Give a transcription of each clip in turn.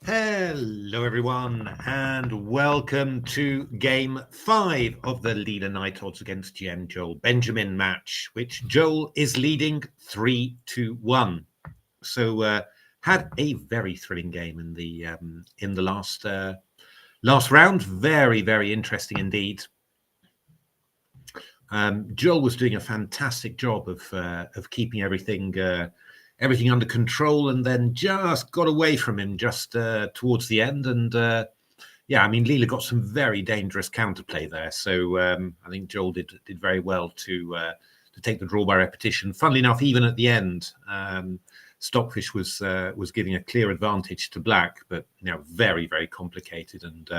Hello everyone and welcome to game 5 of the LeelaKnightOdds against GM Joel Benjamin match, which Joel is leading 3-1. So had a very thrilling game in the last round. Very interesting indeed. Joel was doing a fantastic job of keeping everything under control, and then just got away from him just towards the end. And yeah, I mean, Leela got some very dangerous counterplay there. So I think Joel did very well to take the draw by repetition. Funnily enough, even at the end, Stockfish was giving a clear advantage to Black, but very complicated. And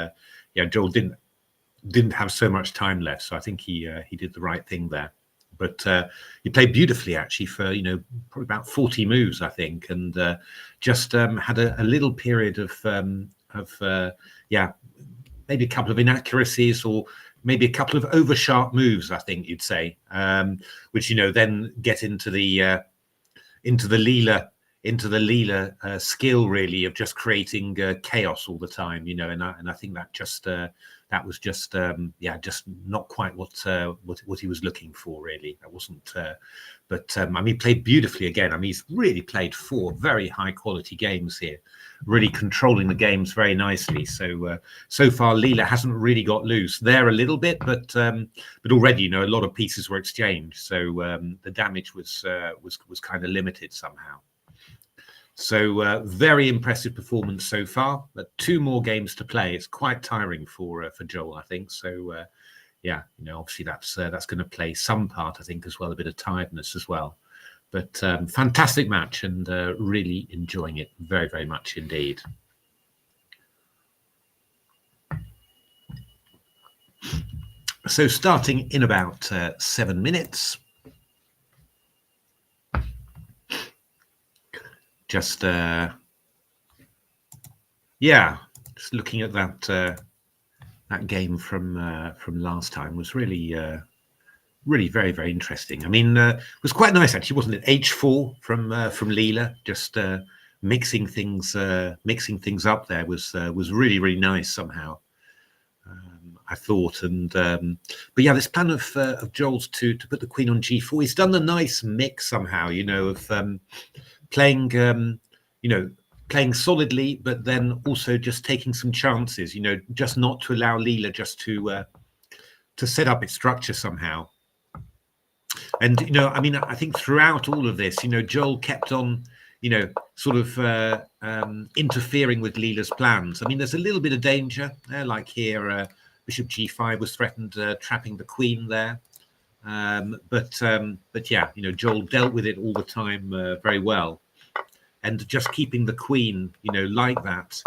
yeah, Joel didn't have so much time left, so I think he did the right thing there. But he played beautifully actually for probably about 40 moves, I think, and just had a little period of yeah, maybe a couple of inaccuracies or maybe a couple of over sharp moves, I think you'd say, which then get into the Leela skill really of just creating chaos all the time, and I think that was just just not quite what he was looking for really. That wasn't but I mean, he played beautifully again. I mean, he's really played 4 very high quality games here, really controlling the games very nicely. So far Leela hasn't really got loose there a little bit, but already a lot of pieces were exchanged, so the damage was kind of limited somehow. So very impressive performance so far, but 2 more games to play. It's quite tiring for Joel, I think. So yeah, obviously that's going to play some part, I think, as well, a bit of tiredness as well. But fantastic match, and really enjoying it very much indeed. So starting in about 7 minutes. Just yeah, just looking at that game from last time was really very interesting. I mean, it was quite nice actually, wasn't it? H4 from Leela, just mixing things up there was really nice somehow. I thought, and but yeah, this plan of Joel's to put the queen on G4, he's done the nice mix somehow, of playing playing solidly, but then also just taking some chances, just not to allow Leela just to set up its structure somehow. And I mean, I think throughout all of this, Joel kept on sort of interfering with Leela's plans. I mean, there's a little bit of danger like here, bishop G5 was threatened, trapping the queen there. But yeah, Joel dealt with it all the time very well. And just keeping the queen, like that,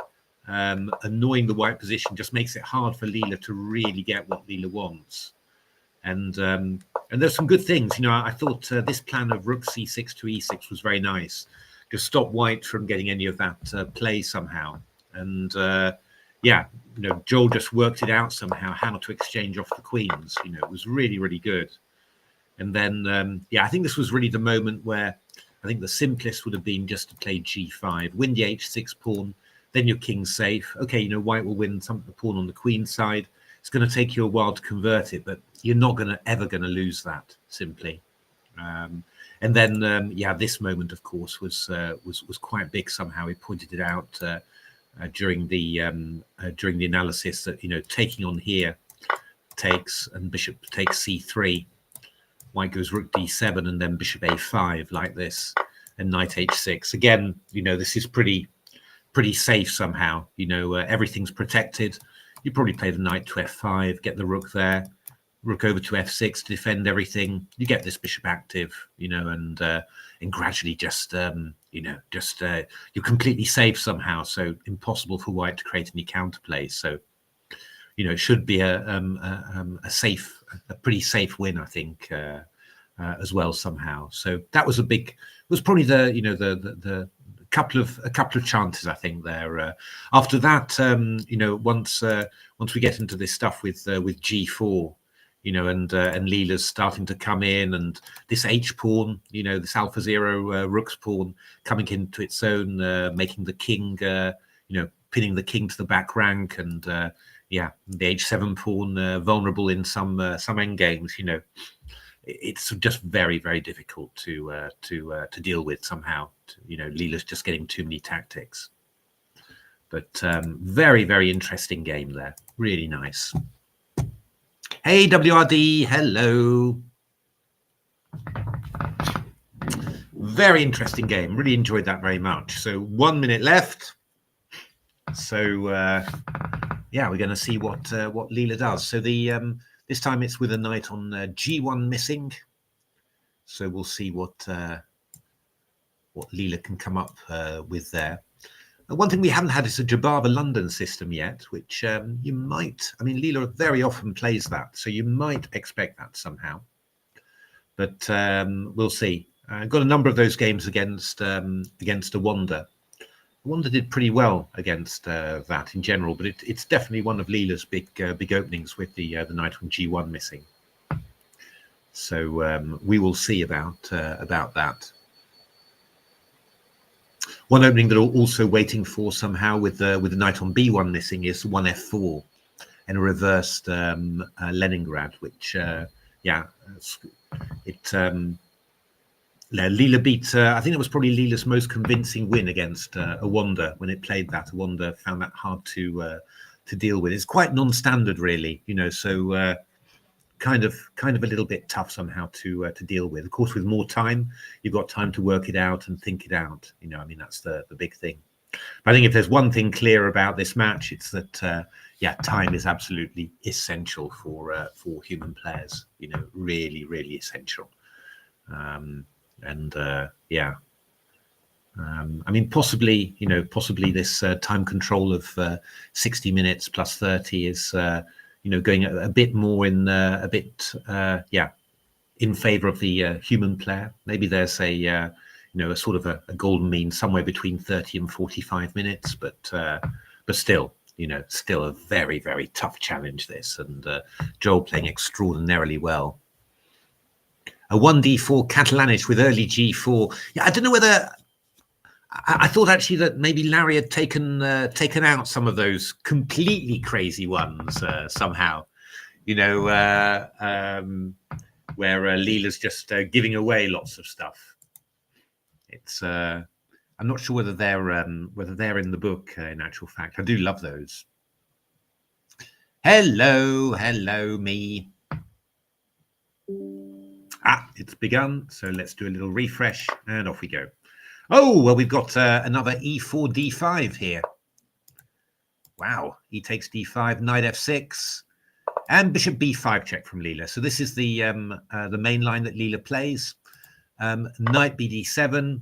annoying the white position, just makes it hard for Leela to really get what Leela wants. And there's some good things. I thought this plan of rook c6 to e6 was very nice, to stop white from getting any of that play somehow. And yeah, Joel just worked it out somehow, how to exchange off the queens. It was really good. And then yeah, I think this was really the moment where I think the simplest would have been just to play G5, win the H6 pawn, then your king's safe. Okay, white will win the pawn on the queen side. It's going to take you a while to convert it, but you're not ever going to lose that simply. And then yeah, this moment, of course, was quite big somehow. He pointed it out during the analysis that taking on here takes, and bishop takes c3. White goes rook d7 and then bishop a5 like this, and knight h6. Again, this is pretty safe somehow. Everything's protected. You probably play the knight to f5, get the rook there, rook over to f6 to defend everything. You get this bishop active, and gradually just you're completely safe somehow. So impossible for white to create any counterplay. So it should be a pretty safe win, I think, as well somehow. So that was probably the couple of chances, I think, there. After that, once we get into this stuff with G4, and Leela's starting to come in, and this H pawn, this Alpha Zero rook's pawn coming into its own, making the king, pinning the king to the back rank, and yeah, the h7 pawn vulnerable in some end games. You know, it's just very, very difficult to deal with somehow. You know, Leela's just getting too many tactics. But very, very interesting game there. Really nice. Hey, WRD, hello. Very interesting game. Really enjoyed that very much. So 1 minute left. So yeah, we're going to see what Leela does. So the this time it's with a knight on g1 missing. So we'll see what Leela can come up with there. One thing we haven't had is a Jabava London system yet, which you might, I mean, Leela very often plays that, so you might expect that somehow. But we'll see. Got a number of those games against Awanda. Awanda did pretty well against that in general, but it's definitely one of Leela's big openings with the knight on g1 missing. So we will see about that. One opening that are also waiting for somehow with the knight on b1 missing is 1f4 and a reversed Leningrad, which yeah, it Leela beat. I think it was probably Leela's most convincing win against Awanda when it played that. Awanda found that hard to deal with. It's quite non-standard, really, you know. So kind of a little bit tough somehow to deal with. Of course, with more time, you've got time to work it out and think it out. You know, I mean, that's the big thing. But I think if there's one thing clear about this match, it's that yeah, time is absolutely essential for human players. You know, really, really essential. And yeah, I mean, possibly, you know, possibly this time control of 60 minutes plus 30 is, you know, going a bit more in yeah, in favor of the human player. Maybe there's a you know, a sort of a golden mean somewhere between 30 and 45 minutes, but still, you know, still a very, very tough challenge this, and Joel playing extraordinarily well. A 1d4 Catalanish with early g4. Yeah, I don't know whether I thought actually that maybe Larry had taken out some of those completely crazy ones somehow, you know, where Leela's just giving away lots of stuff. It's I'm not sure whether they're in the book. In actual fact, I do love those. Hello, me. It's begun. So let's do a little refresh and off we go. Oh, well, we've got another e4, d5 here. Wow, e takes d5, knight f6, and bishop b5 check from Leela. So this is the main line that Leela plays. Knight bd7,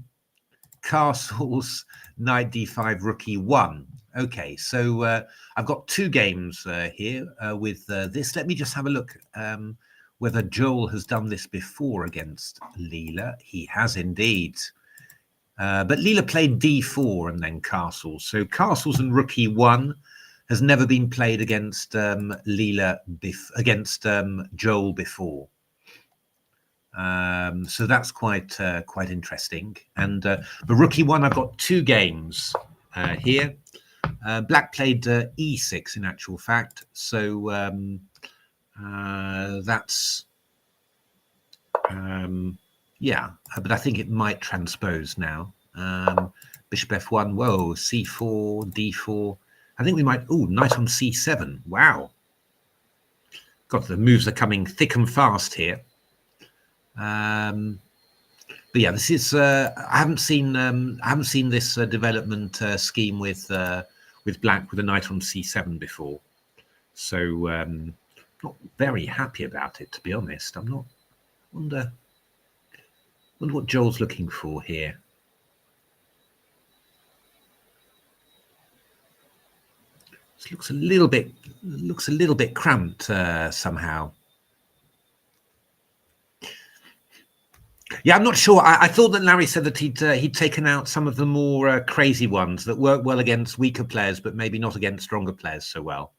castles, knight d5, rook e1. Okay, so I've got two games here with this. Let me just have a look whether Joel has done this before against Leela. He has indeed. But Leela played d4 and then castles. So castles and rook e1 has never been played against against Joel before. So that's quite interesting. And but rook e1, I've got two games here. Black played e6 in actual fact. So that's yeah, but I think it might transpose now. Bishop f1, whoa, c4, d4. I think we might, oh, knight on c7. Wow. God, the moves are coming thick and fast here. But yeah, this is, I haven't seen this development scheme with black with a knight on c7 before. So not very happy about it, to be honest. I'm not, wonder what Joel's looking for here. This looks a little bit cramped somehow. Yeah, I'm not sure. I thought that Larry said that he'd taken out some of the more crazy ones that work well against weaker players, but maybe not against stronger players so well.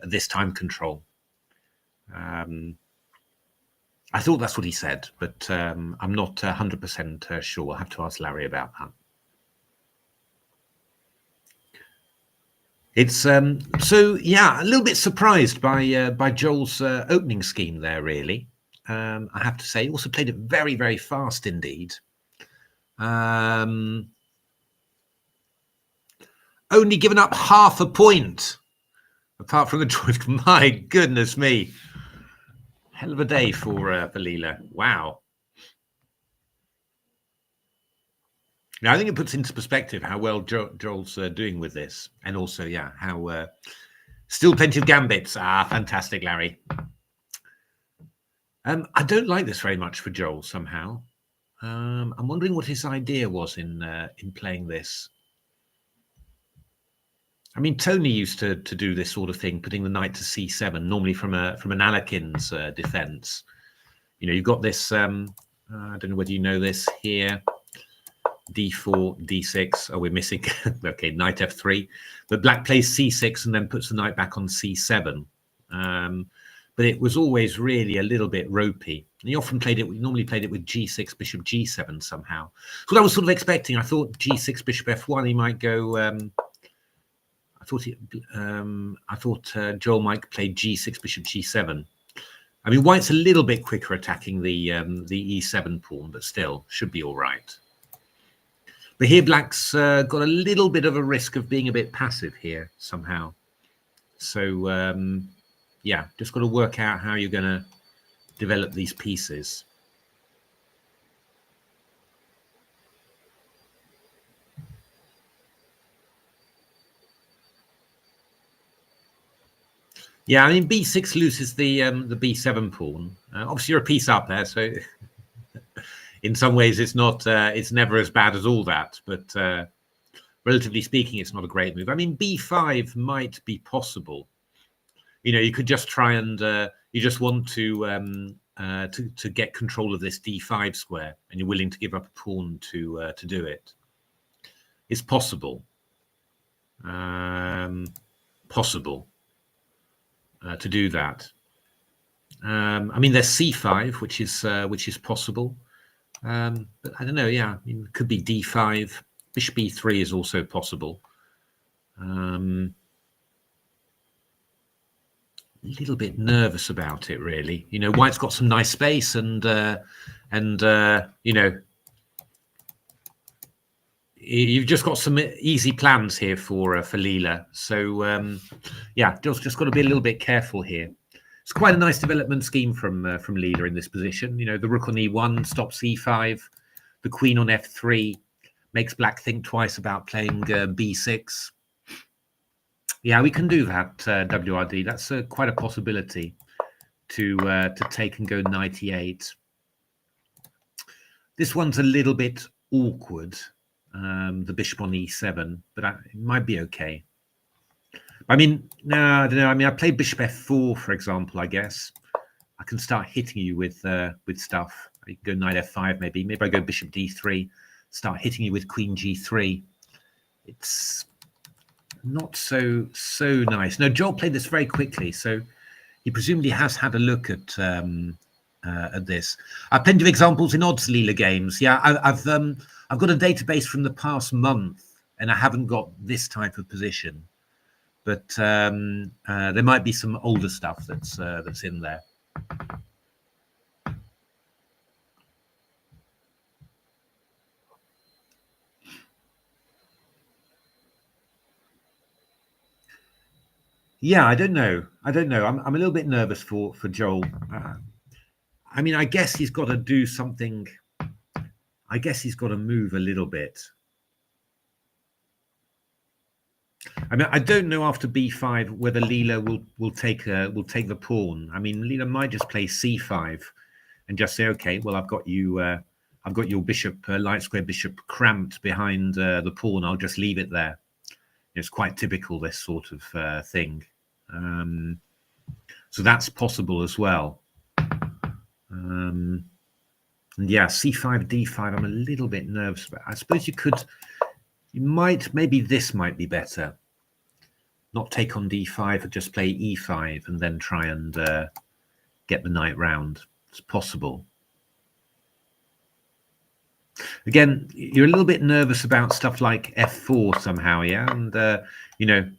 This time control. I thought that's what he said, but I'm not 100% sure. I'll have to ask Larry about that. It's so yeah, a little bit surprised by Joel's opening scheme there. Really, I have to say, also played it very, very fast indeed. Only given up half a point, apart from the choice. My goodness me, hell of a day for Leela. Wow. Now I think it puts into perspective how well Joel's doing with this, and also yeah, how still plenty of gambits. Ah, fantastic, Larry. I don't like this very much for Joel somehow. I'm wondering what his idea was in playing this. I mean, Tony used to do this sort of thing, putting the knight to c7, normally from an Alekin's defense. You know, you've got this. I don't know whether you know this here. d4, d6. Oh, we're missing. Okay, knight f3. But black plays c6 and then puts the knight back on c7. But it was always really a little bit ropey. And he often played it. We normally played it with g6, bishop g7 somehow. So I was sort of expecting. I thought g6, bishop f1. He might go. I thought Joel might play g6, bishop g7. I mean, White's a little bit quicker attacking the e7 pawn, but still should be all right. But here, Black's got a little bit of a risk of being a bit passive here somehow. So yeah, just got to work out how you're going to develop these pieces. Yeah, I mean, b6 loses the b7 pawn. Obviously, you're a piece up there, so in some ways it's not. It's never as bad as all that, but relatively speaking, it's not a great move. I mean, b5 might be possible. You know, you could just try and you just want to get control of this d5 square, and you're willing to give up a pawn to do it. It's possible. Possible. To do that. I mean, there's c5, which is possible, but I don't know. Yeah, I mean, it could be d5. Bishop e3 is also possible. A little bit nervous about it, really. You know, White's got some nice space, and you know, you've just got some easy plans here for Leela. So yeah, just got to be a little bit careful here. It's quite a nice development scheme from Leela in this position. You know, the rook on e1 stops e5, the queen on f3 makes Black think twice about playing b6. Yeah, we can do that, WRD. That's quite a possibility to take and go knight e8. This one's a little bit awkward. The bishop on e7, but it might be okay. I mean, no, I don't know. I mean, I play bishop f4, for example. I guess I can start hitting you with stuff. I can go knight f5, maybe. Maybe I go bishop d3, start hitting you with queen g3. It's not so nice. No, Joel played this very quickly, so he presumably has had a look at this. I've plenty of examples in odds Leela games. Yeah, I've got a database from the past month, and I haven't got this type of position. But there might be some older stuff that's in there. Yeah, I don't know. I'm a little bit nervous for Joel. I mean, I guess he's got to do something. I guess he's got to move a little bit. I mean, I don't know after b5 whether Leela will take the pawn. I mean, Leela might just play c5 and just say, okay, well, I've got your bishop, light square bishop, cramped behind the pawn. I'll just leave it there. It's quite typical, this sort of thing. So that's possible as well. And yeah, c5, d5. I'm a little bit nervous about. I suppose maybe this might be better. Not take on d5, but just play e5 and then try and get the knight round. It's possible. Again, you're a little bit nervous about stuff like f4 somehow, yeah? And, you know,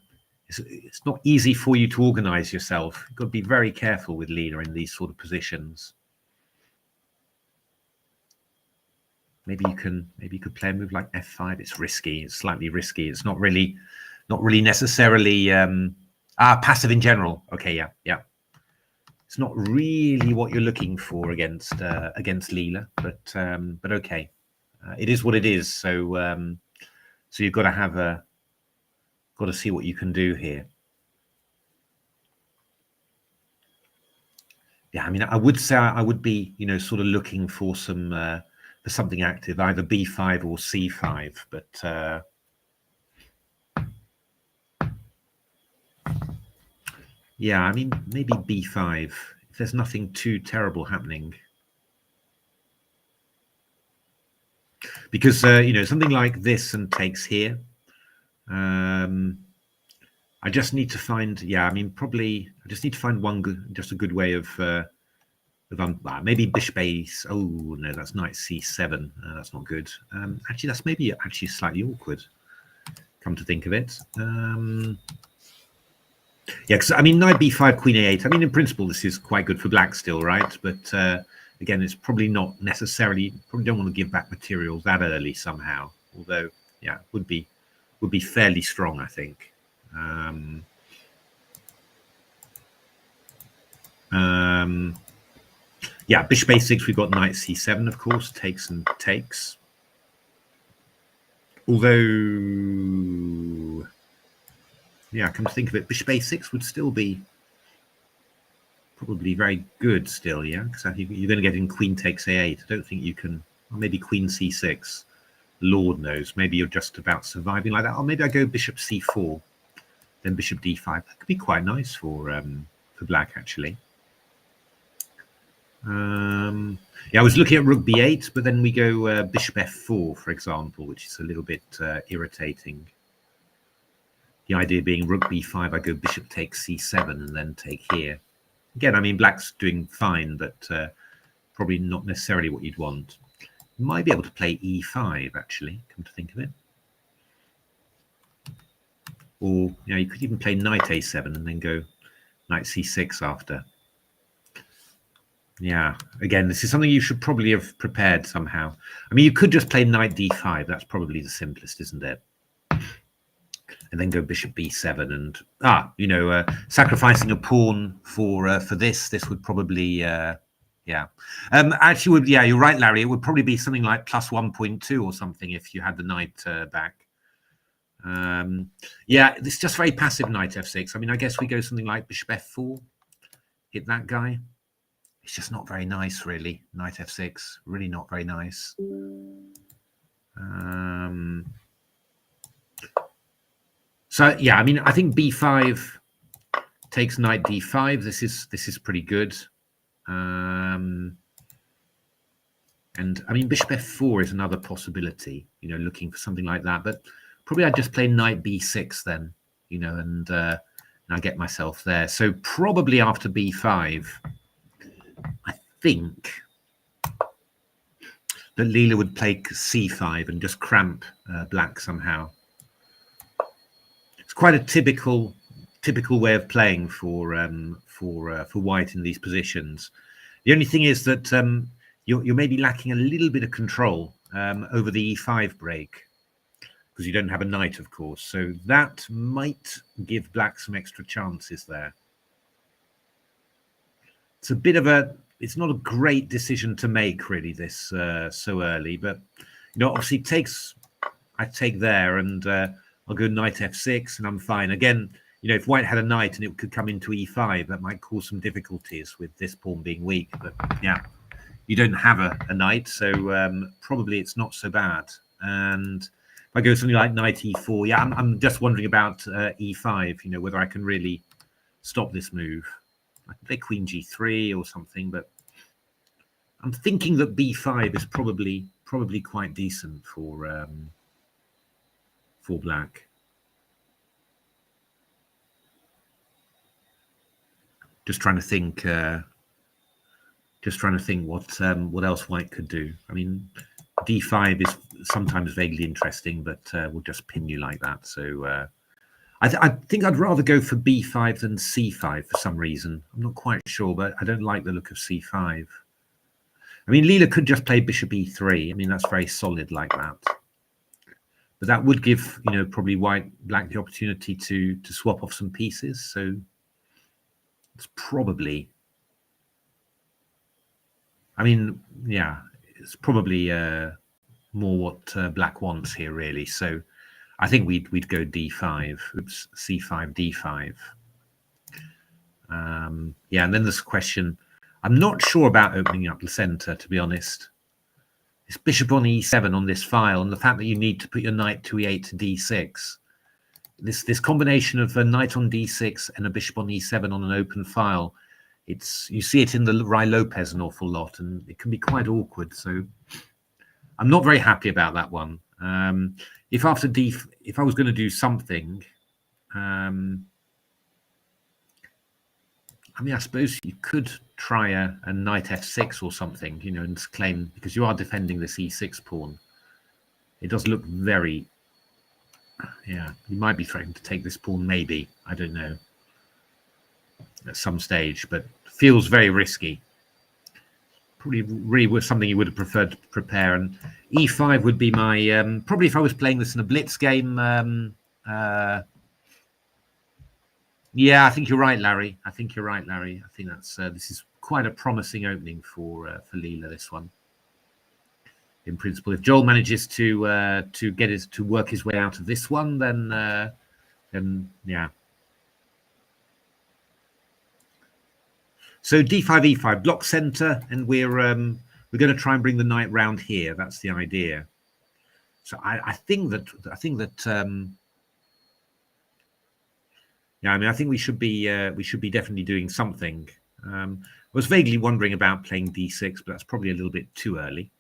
it's not easy for you to organize yourself. You've got to be very careful with Leela in these sort of positions. Maybe you could play a move like f5. It's risky. It's slightly risky. It's not really necessarily passive in general. Okay, yeah. It's not really what you're looking for against Leela, but okay, it is what it is. So so you've got to see what you can do here. Yeah, I mean, I would say I would be, sort of looking for for something active, either b5 or c5, but yeah, I mean, maybe b5 if there's nothing too terrible happening, because something like this and takes here. I just need to find, yeah, I mean, probably I just need to find a good way of maybe bishop a6. Oh no, that's knight c7. That's not good. Actually, that's maybe actually slightly awkward. Come to think of it, yeah, because I mean, knight b5, queen a8. I mean, in principle, this is quite good for black still, right? But again, it's probably not necessarily. Probably don't want to give back material that early somehow. Although, yeah, would be fairly strong, I think. Yeah, bishop a6, we've got knight c7, of course, takes and takes. Although, yeah, come to think of it, bishop a6 would still be probably very good still, yeah? Because I think you're going to get in queen takes a8. I don't think you can, or maybe queen c6. Lord knows, maybe you're just about surviving like that. Or maybe I go bishop c4, then bishop d5. That could be quite nice for black, actually. Yeah, I was looking at rook b8, but then we go bishop f4, for example, which is a little bit irritating. The idea being rook b5, I go bishop takes c7 and then take here. Again, I mean, black's doing fine, but probably not necessarily what you'd want. You might be able to play e5, actually, come to think of it. Or, you could even play knight a7 and then go knight c6 after. Yeah, again, this is something you should probably have prepared somehow. I mean, you could just play knight d5. That's probably the simplest, isn't it? And then go bishop b7 and sacrificing a pawn for this would probably yeah. Actually, you're right, Larry. It would probably be something like plus 1.2 or something if you had the knight back. Yeah, it's just very passive knight f6. I mean, I guess we go something like bishop f4, hit that guy. It's just not very nice, really. Knight f6, really not very nice. So yeah, I mean, I think b5 takes knight d5. This is pretty good. And I mean, bishop f4 is another possibility. Looking for something like that. But probably I'd just play knight b6 then. And I get myself there. So probably after b5. I think that Leela would play c5 and just cramp black somehow. It's quite a typical way of playing for white in these positions. The only thing is that you're maybe lacking a little bit of control over the e5 break because you don't have a knight, of course. So that might give black some extra chances there. It's a bit of it's not a great decision to make, really, this so early. But, obviously I take there and I'll go knight f6 and I'm fine. Again, if white had a knight and it could come into e5, that might cause some difficulties with this pawn being weak. But, yeah, you don't have a knight, so probably it's not so bad. And if I go something like knight e4, yeah, I'm just wondering about e5, whether I can really stop this move. I can play queen g3 or something, but I'm thinking that b5 is probably quite decent for black. Just trying to think what else white could do. I mean, d5 is sometimes vaguely interesting, but we'll just pin you like that. So I think I'd rather go for b5 than c5 for some reason. I'm not quite sure, but I don't like the look of c5. I mean, Leela could just play bishop e3. I mean, that's very solid like that. But that would give, probably black the opportunity to swap off some pieces. So it's probably, I mean, yeah, it's probably more what black wants here, really. So I think we'd go d5. Oops, c5, d5. Yeah, and then this question. I'm not sure about opening up the center, to be honest. It's bishop on e7 on this file, and the fact that you need to put your knight to e8 to d6. This combination of a knight on d6 and a bishop on e7 on an open file, you see it in the Rai Lopez an awful lot, and it can be quite awkward. So I'm not very happy about that one. If I was going to do something, I mean, I suppose you could try a knight f6 or something, and claim, because you are defending this e6 pawn. It does look very, yeah, you might be threatening to take this pawn, maybe, I don't know, at some stage, but feels very risky. Probably really was something you would have preferred to prepare. And e5 would be my, probably if I was playing this in a blitz game, yeah, I think you're right, Larry. I think that's this is quite a promising opening for Leela, this one. In principle, if Joel manages to work his way out of this one, then yeah. So d5, e5, block center, and we're going to try and bring the knight round here. That's the idea. So I think that yeah, I mean, I think we should be definitely doing something. I was vaguely wondering about playing d6, but that's probably a little bit too early.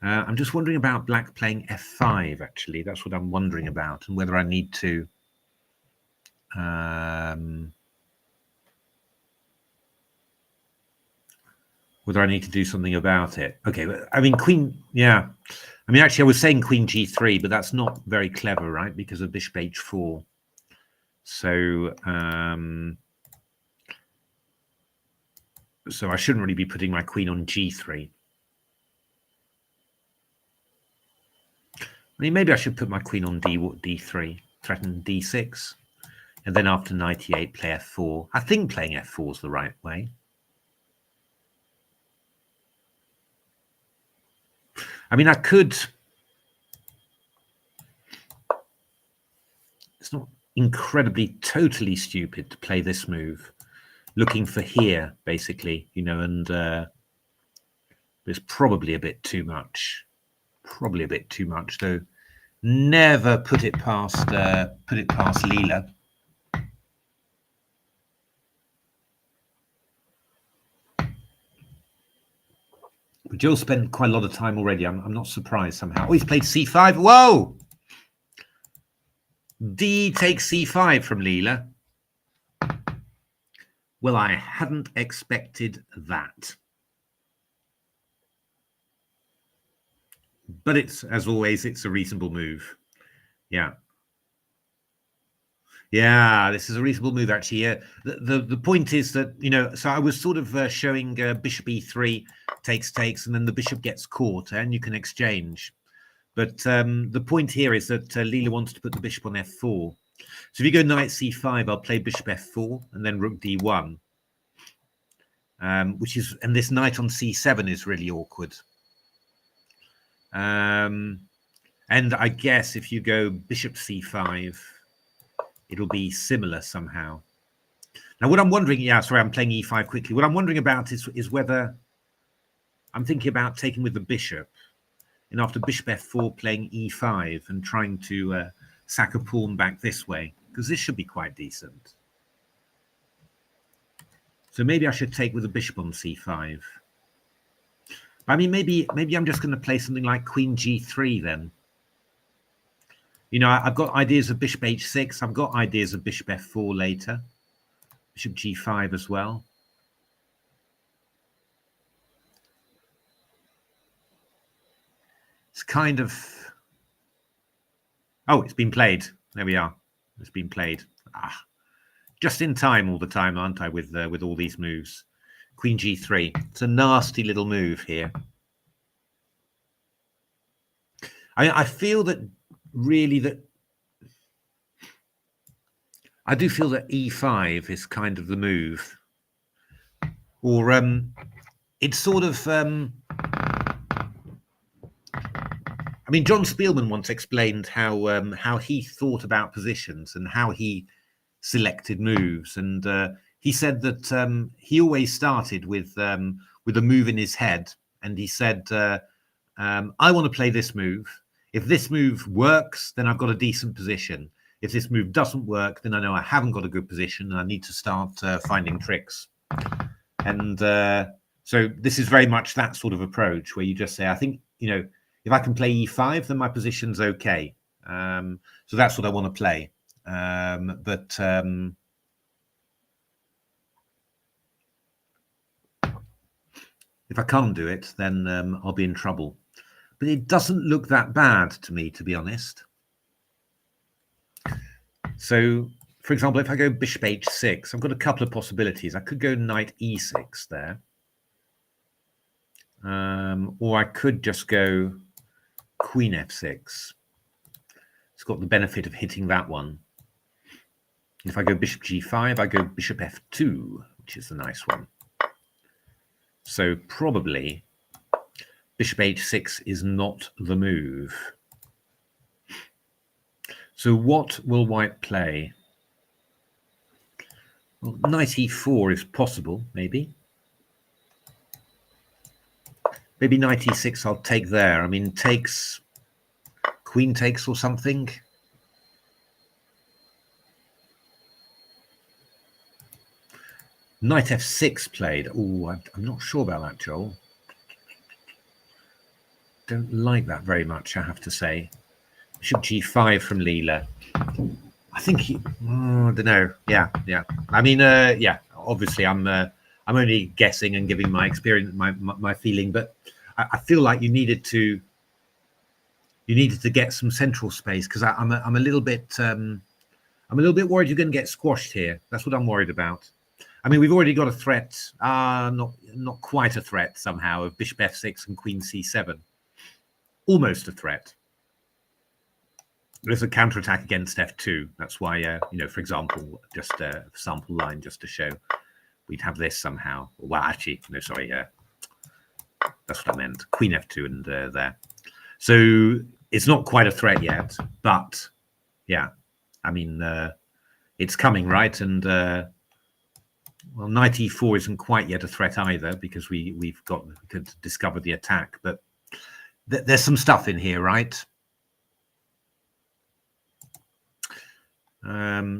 I'm just wondering about black playing f5, actually. That's what I'm wondering about, and whether I need to do something about it. Okay, I mean, queen, yeah. I mean, actually, I was saying queen g3, but that's not very clever, right? Because of bishop h4. So, so I shouldn't really be putting my queen on g3. I mean, maybe I should put my queen on d3, threaten d6, and then after knight e8, play f4. I think playing f4 is the right way. I mean, I could. It's not incredibly, totally stupid to play this move, looking for here, basically, and it's probably a bit too much. Probably a bit too much, though. Never put it past Leela. But Joe spent quite a lot of time already. I'm not surprised somehow. Oh, he's played c5. Whoa! D takes c5 from Leela. Well, I hadn't expected that. But it's, as always, it's a reasonable move. Yeah. Yeah, this is a reasonable move, actually. The point is that, so I was sort of showing bishop e3 takes, and then the bishop gets caught, and you can exchange. But the point here is that Leela wants to put the bishop on f4. So if you go knight c5, I'll play bishop f4 and then rook d1, and this knight on c7 is really awkward. And I guess if you go bishop c5, it'll be similar somehow. Now, what I'm wondering, yeah, sorry, I'm playing e5 quickly. What I'm wondering about is whether I'm thinking about taking with the bishop, and after bishop f4, playing e5 and trying to sack a pawn back this way, because this should be quite decent. So maybe I should take with the bishop on c5. I mean, maybe I'm just going to play something like queen g3 then. I've got ideas of bishop h6. I've got ideas of bishop f4 later. Bishop g5 as well. It's kind of... Oh, it's been played. There we are. has been played. Just in time all the time, aren't I, with all these moves? Queen g3. It's a nasty little move here. I feel that really that I do feel that e5 is kind of the move, or it's sort of. I mean, John Spielman once explained how he thought about positions and how he selected moves, and he said that he always started with a move in his head, and he said, "I want to play this move. If this move works, then I've got a decent position. If this move doesn't work, then I know I haven't got a good position, and I need to start finding tricks." And so this is very much that sort of approach where you just say, "I think if I can play e5, then my position's okay." So that's what I want to play. But if I can't do it, then I'll be in trouble. But it doesn't look that bad to me, to be honest. So, for example, if I go bishop h6, I've got a couple of possibilities. I could go knight e6 there. Or I could just go queen f6. It's got the benefit of hitting that one. If I go bishop g5, I go bishop f2, which is the nice one. So probably bishop h6 is not the move. So what will white play? Well, knight e4 is possible, maybe. Maybe knight e6 I'll take there. I mean, takes, queen takes or something. Knight f6 played. Oh, I'm not sure about that, Joel. Don't like that very much, I have to say. Bishop g5 from Leela. I think I don't know. Yeah. I mean, yeah. Obviously, I'm only guessing and giving my experience, my feeling, but I feel like you needed to get some central space, because I'm a little bit worried you're going to get squashed here. That's what I'm worried about. I mean, we've already got a threat, not quite a threat somehow, of bishop f6 and queen c7. Almost a threat. There's a counterattack against f2. That's why, for example, just a sample line just to show we'd have this somehow. Well, actually, no, sorry. That's what I meant. Queen f2 and there. So it's not quite a threat yet, but yeah, I mean, it's coming, right? And well, knight e4 isn't quite yet a threat either, because we could discover the attack, but there's some stuff in here, right?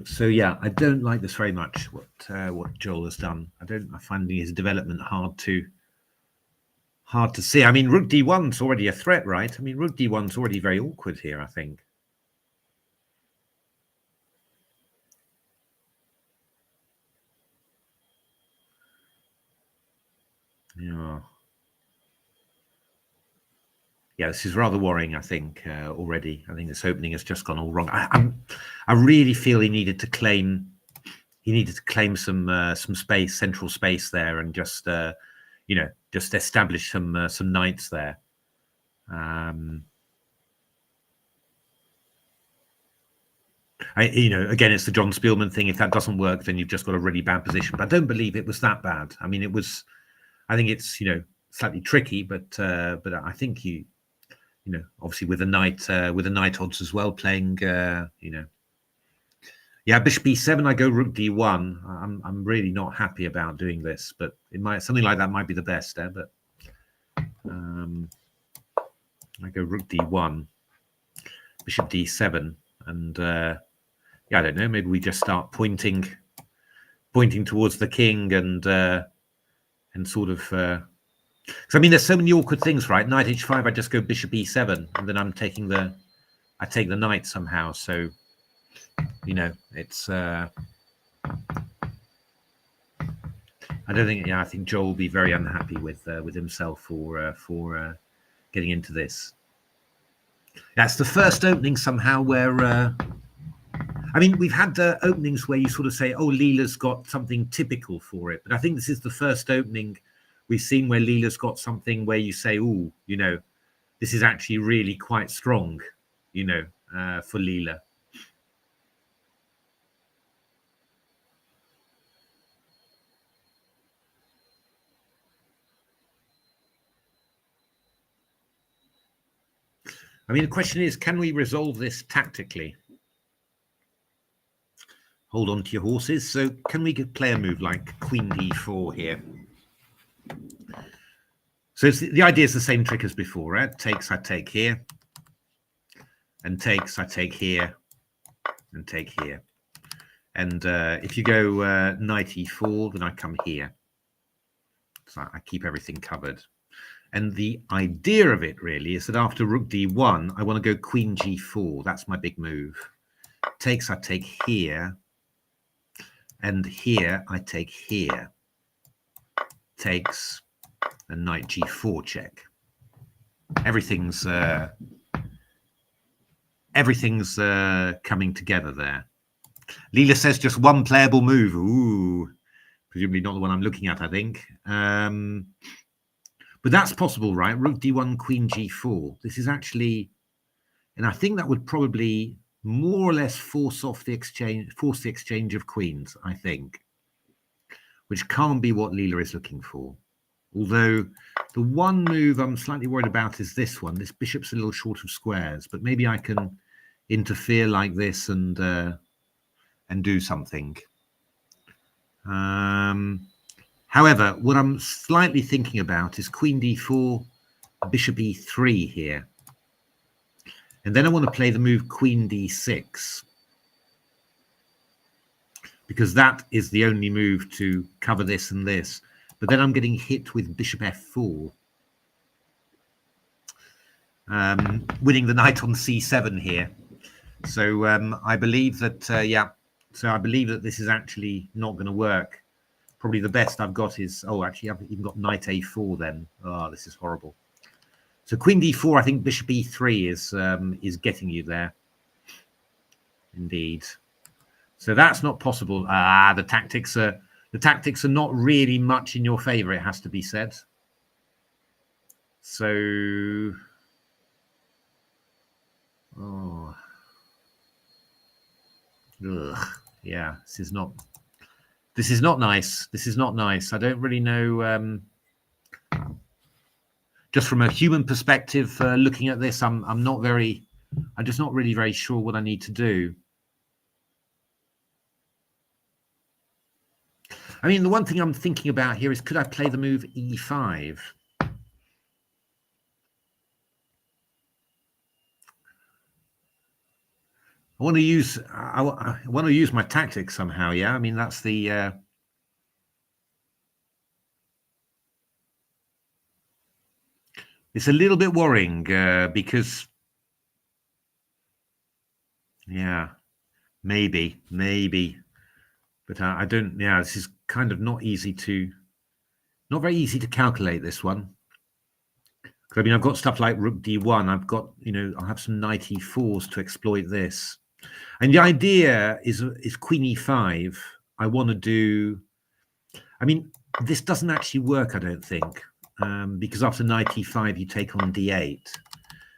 So yeah, I don't like this very much. What Joel has done, I'm finding his development hard to see. I mean, rook d1's already a threat, right? I mean, rook d1's already very awkward here, I think. Yeah, this is rather worrying, I think, already. I think this opening has just gone all wrong. I really feel he needed to claim some space, central space there, and just just establish some knights there. Again, it's the John Spielman thing. If that doesn't work, then you've just got a really bad position. But I don't believe it was that bad. I mean, I think it's slightly tricky, but I think obviously with a knight odds as well, playing yeah, bishop b7, I go rook d1. I'm really not happy about doing this, but something like that might be the best there. But I go rook d1, bishop d7, and yeah, I don't know. Maybe we just start pointing towards the king and sort of. Because I mean, there's so many awkward things, right? Knight h5, I just go bishop e7, and then I take the knight somehow. So, it's. I don't think. Yeah, I think Joel will be very unhappy with himself for getting into this. That's the first opening somehow where I mean, we've had openings where you sort of say, oh, Leela's got something typical for it. But I think this is the first opening we've seen where Leela's got something where you say, oh, you know, this is actually really quite strong, you know, for Leela. I mean, the question is, can we resolve this tactically? Hold on to your horses. So can we play a move like Queen D4 here? So the idea is the same trick as before, right? Takes, I take here. And takes, I take here. And take here. And if you go knight e4, then I come here. So I keep everything covered. And the idea of it really is that after rook d1, I want to go queen g4. That's my big move. Takes, I take here. And here, I take here. Takes, and knight g4 check. Everything's coming together there. Leela says just one playable move. Ooh, presumably not the one I'm looking at, I think. But that's possible, right? Rook d1, queen g4. This is actually, and I think that would probably more or less force the exchange of queens, I think, which can't be what Leela is looking for. Although the one move I'm slightly worried about is this one. This bishop's a little short of squares, but maybe I can interfere like this and do something. However, what I'm slightly thinking about is queen d4, bishop e3 here. And then I want to play the move queen d6, because that is the only move to cover this and this. But then I'm getting hit with bishop f4. Winning the knight on c7 here. So I believe that, yeah, so I believe that this is actually not going to work. Probably the best I've got is, oh, actually, I've even got knight a4 then. Oh, this is horrible. So queen d4, I think bishop e3 is getting you there. Indeed. So that's not possible. The tactics are not really much in your favor, it has to be said. So, oh, ugh, yeah, this is not nice. This is not nice. I don't really know. Just from a human perspective, looking at this, I'm just not really very sure what I need to do. I mean, the one thing I'm thinking about here is, could I play the move e5? I want to use my tactics somehow. Yeah, I mean that's the. It's a little bit worrying because, yeah, maybe, but I don't. Yeah, this is kind of not very easy to calculate this one. I mean, I've got stuff like rook d1. I've got, I'll have some knight e4s to exploit this. And the idea is queen e5. I want to do, I mean, this doesn't actually work, I don't think, because after knight e5, you take on d8.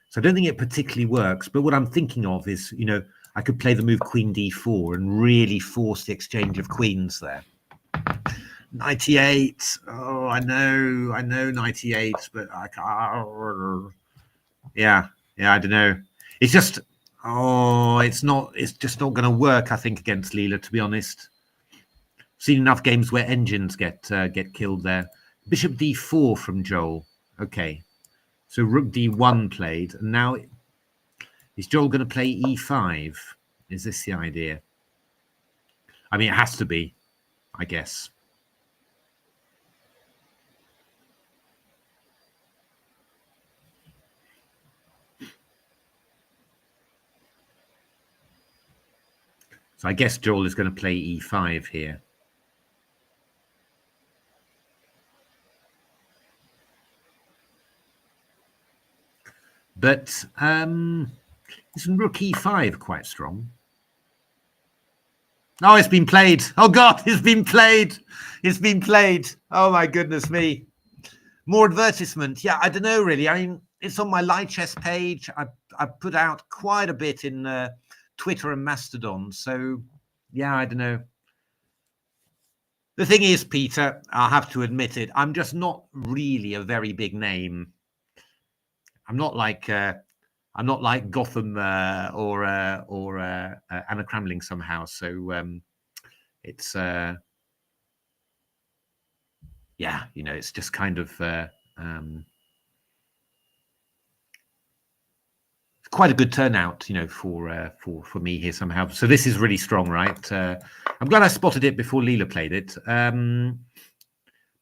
So I don't think it particularly works. But what I'm thinking of is, I could play the move queen d4 and really force the exchange of queens there. 98. Oh, I know 98, but I can't. Yeah, I don't know. It's just, it's just not going to work, I think, against Leela, to be honest. Seen enough games where engines get killed there. Bishop d4 from Joel. Okay, so rook d1 played, and now is Joel going to play e5? Is this the idea? I mean, it has to be, I guess. So I guess Joel is going to play e5 here. But isn't rook e5 quite strong? Oh, it's been played. Oh, God, it's been played. It's been played. Oh, my goodness me. More advertisement. Yeah, I don't know, really. I mean, it's on my Lichess page. I put out quite a bit in Twitter and Mastodon. So, yeah, I don't know. The thing is, Peter, I'll have to admit it, I'm just not really a very big name. I'm not like Gotham or Anna Cramling somehow. So it's yeah, you know, it's just kind of quite a good turnout, you know, for me here somehow. So this is really strong, right? I'm glad I spotted it before Leela played it.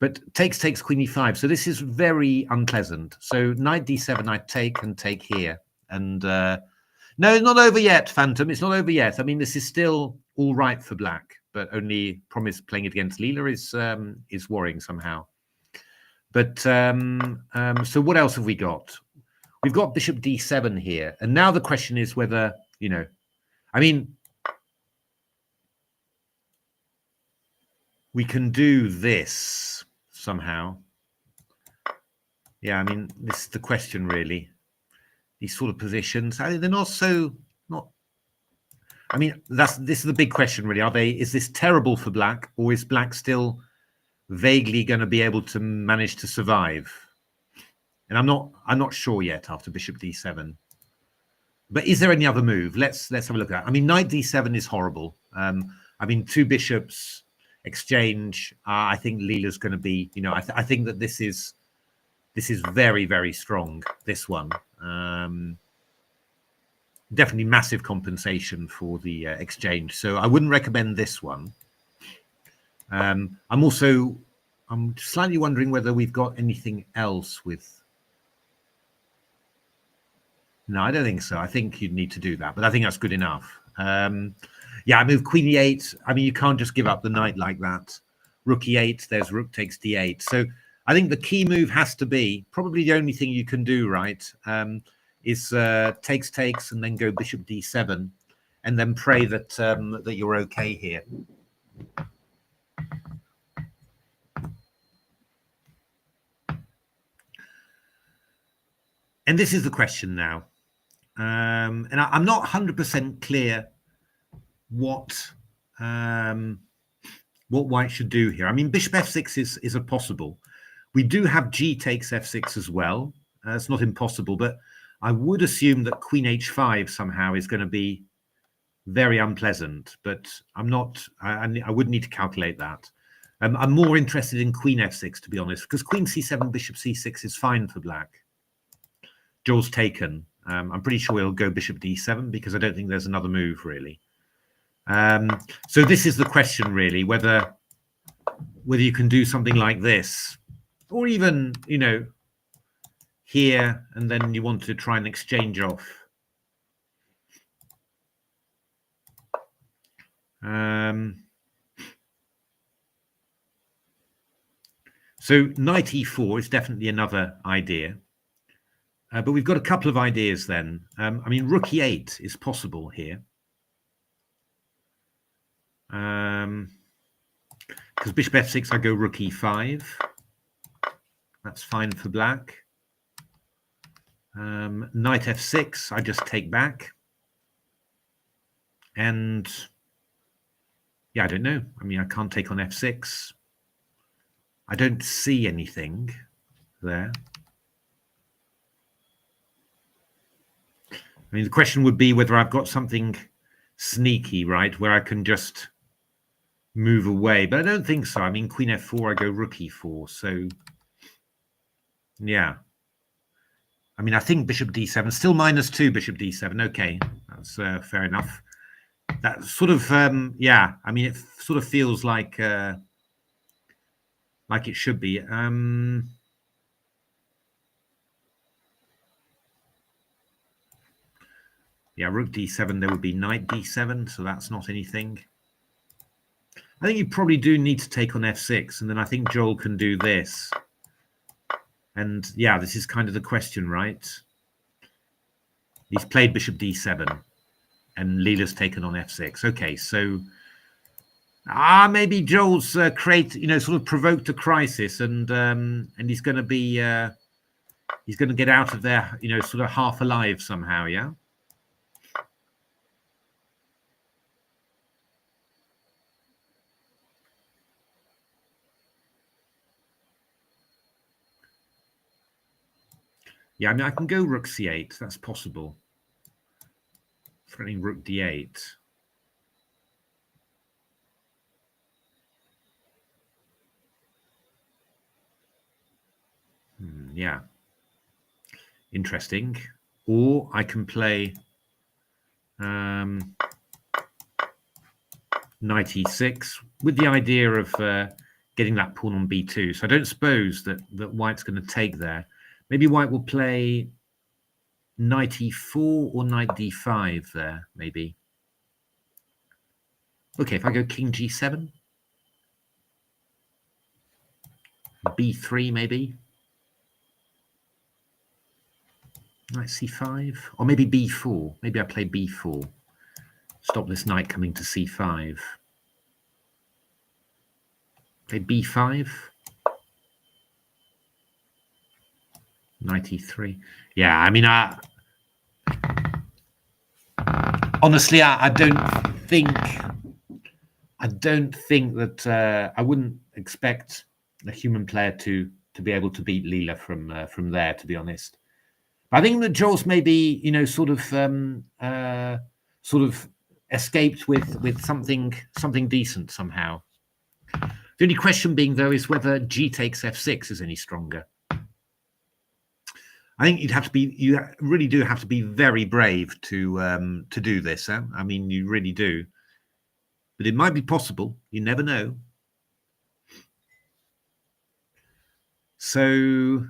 But takes queen e5. So this is very unpleasant. So knight d7, I take and take here. And no, it's not over yet, Phantom. It's not over yet. I mean, this is still all right for black, but only promise playing it against Leela is worrying somehow. But so what else have we got? We've got bishop d7 here. And now the question is whether, you know, I mean, we can do this somehow. Yeah, I mean, this is the question, really. These sort of positions, I mean, they're not. I mean, this is the big question, really. Is this terrible for black, or is black still vaguely going to be able to manage to survive? And I'm not sure yet after bishop d7. But is there any other move? Let's have a look at it. I mean, knight d7 is horrible. I mean, two bishops exchange. I think Leela's going to be, you know, I think that this is very, very strong, this one. Definitely massive compensation for the exchange. So I wouldn't recommend this one. I'm slightly wondering whether we've got anything else with. No, I don't think so. I think you'd need to do that, but I think that's good enough. Yeah, I move queen e8. I mean, you can't just give up the knight like that. Rook e8, there's rook takes d8. So I think the key move has to be, probably the only thing you can do, right, is takes, and then go bishop d7, and then pray that that you're okay here. And this is the question now. And I'm not 100% clear what white should do here. I mean, bishop f6 is a possible. We do have g takes f6 as well. It's not impossible, but I would assume that queen h5 somehow is going to be very unpleasant. But I'm not. I would need to calculate that. I'm more interested in queen f6, to be honest, because queen c7, bishop c6 is fine for black. Joel's taken. I'm pretty sure he'll go bishop d7 because I don't think there's another move really. So this is the question really, whether you can do something like this, or even, you know, here, and then you want to try and exchange off. So knight e4 is definitely another idea. But we've got a couple of ideas then. I mean, rook e8 is possible here. Because bishop f6, I go rook e5. That's fine for black. Knight f6, I just take back. And yeah, I don't know. I mean, I can't take on f6. I don't see anything there. I mean, the question would be whether I've got something sneaky, right, where I can just move away. But I don't think so. I mean, queen f4, I go rook e4. So, yeah. I mean, I think bishop d7, still -2 bishop d7. Okay, that's fair enough. That sort of, yeah, I mean, it sort of feels like it should be. Yeah, rook d7, there would be knight d7, so that's not anything. I think you probably do need to take on f6, and then I think Joel can do this. And yeah, this is kind of the question, right? He's played bishop d7, and Leela's taken on f6. Okay, so Maybe Joel's sort of provoked a crisis, and he's going to be he's going to get out of there, sort of half alive somehow. Yeah. Yeah, I mean, I can go rook c8. That's possible. Threatening rook d8. Yeah. Interesting. Or I can play knight e6 with the idea of getting that pawn on b2. So I don't suppose that white's going to take there. Maybe white will play knight e4 or knight d5 there, maybe. Okay, if I go king g7, b3 maybe, knight c5, or maybe b4. Maybe I play b4. Stop this knight coming to c5. Play b5. Knight e3. Yeah, I mean, honestly, I don't think that I wouldn't expect a human player to be able to beat Leela from there, to be honest. But I think that Joel's maybe sort of escaped with something decent somehow. The only question being though is whether G takes f6 is any stronger. I think you really do have to be very brave to do this. Huh? I mean, you really do. But it might be possible. You never know. So,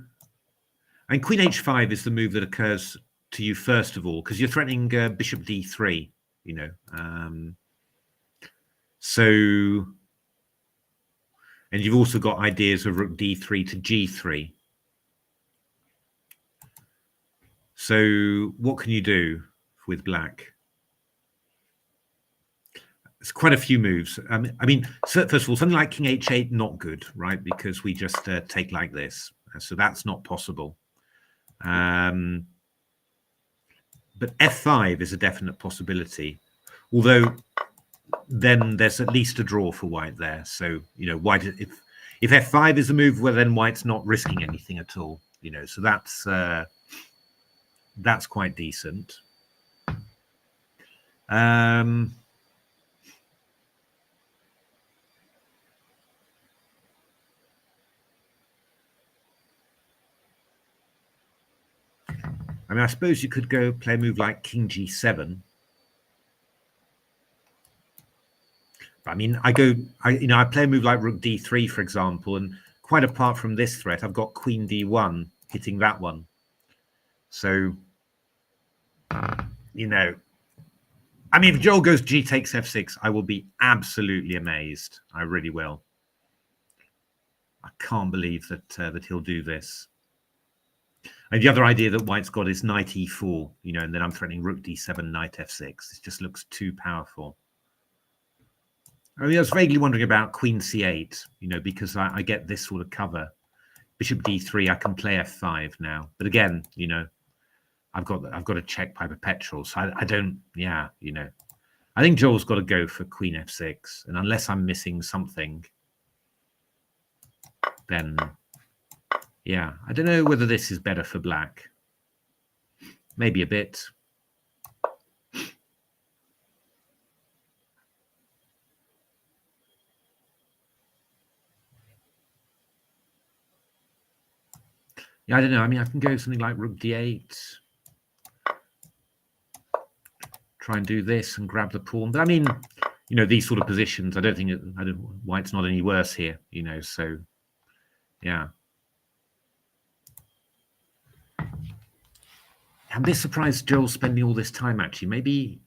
and queen h5 is the move that occurs to you first of all, because you're threatening bishop d3, So, and you've also got ideas of rook d3 to g3. So what can you do with black? It's quite a few moves. I mean, first of all, something like king h8, not good, right? Because we just take like this. So that's not possible. But f5 is a definite possibility. Although then there's at least a draw for white there. So, white, if f5 is the move, well, then white's not risking anything at all. So that's quite decent. I mean, I suppose you could go play a move like king g7. But I mean, I play a move like rook d3, for example, and quite apart from this threat, I've got queen d1 hitting that one. So, I mean, if Joel goes G takes f6, I will be absolutely amazed. I really will. I can't believe that he'll do this. And the other idea that white's got is knight e4, and then I'm threatening rook d7, knight f6. It just looks too powerful. I mean, I was vaguely wondering about queen c8, because I get this sort of cover. Bishop d3, I can play f5 now. But again, I've got a check by perpetual, so I don't, I think Joel's got to go for queen f6, and unless I'm missing something, then, yeah, I don't know whether this is better for black. Maybe a bit. Yeah, I don't know. I mean, I can go something like rook d8. Try and do this and grab the pawn. But I mean, these sort of positions, I don't think white's not any worse here, so yeah. I'm a bit surprised Joel's spending all this time, actually. Maybe,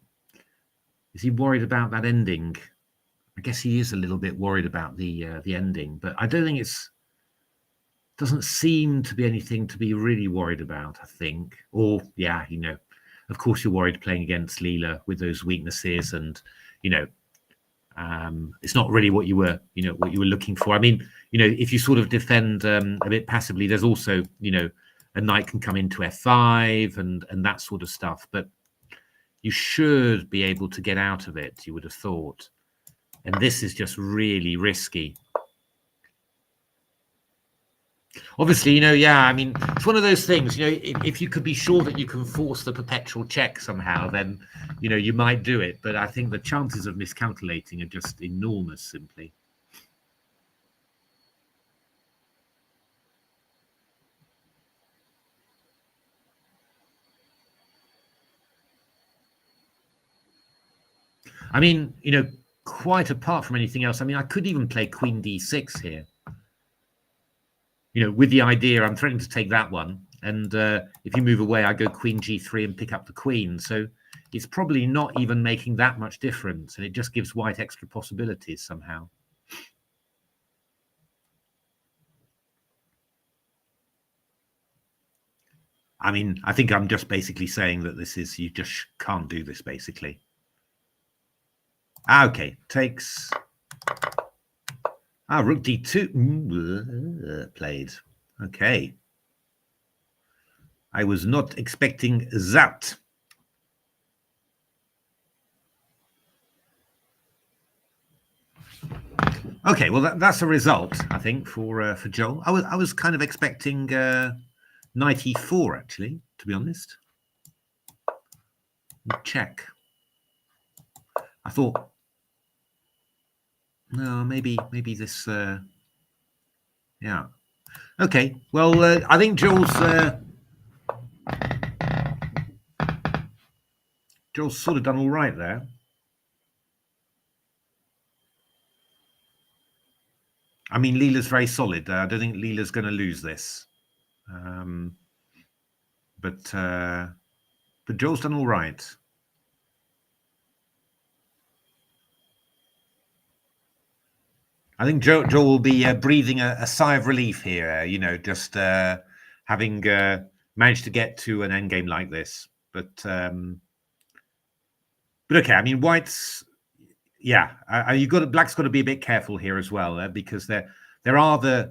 is he worried about that ending? I guess he is a little bit worried about the ending, but I don't think doesn't seem to be anything to be really worried about, I think. Or, yeah, of course you're worried playing against Leela with those weaknesses and, It's not really what you were looking for. I mean, if you sort of defend a bit passively, there's also, a knight can come into f5 and that sort of stuff. But you should be able to get out of it, you would have thought. And this is just really risky. Obviously, yeah, I mean, it's one of those things, if you could be sure that you can force the perpetual check somehow, then, you might do it. But I think the chances of miscalculating are just enormous, simply. I mean, quite apart from anything else, I mean, I could even play Queen d6 here. With the idea I'm threatening to take that one. And if you move away, I go Queen g3 and pick up the queen. So it's probably not even making that much difference. And it just gives white extra possibilities somehow. I mean, I think I'm just basically saying that you just can't do this, basically. Okay, takes. Rook d2 played. Okay. I was not expecting that. Okay, well that's a result, I think, for Joel. I was kind of expecting knight e4, actually, to be honest. Check. I thought, no, maybe this. Yeah. Okay. Well, I think Joel's sort of done all right there. I mean, Leela's very solid. I don't think Leela's going to lose this. But Joel's done all right. I think Joel will be breathing a sigh of relief here, just having managed to get to an endgame like this. But okay, I mean, White's, yeah, Black's got to be a bit careful here as well, because there are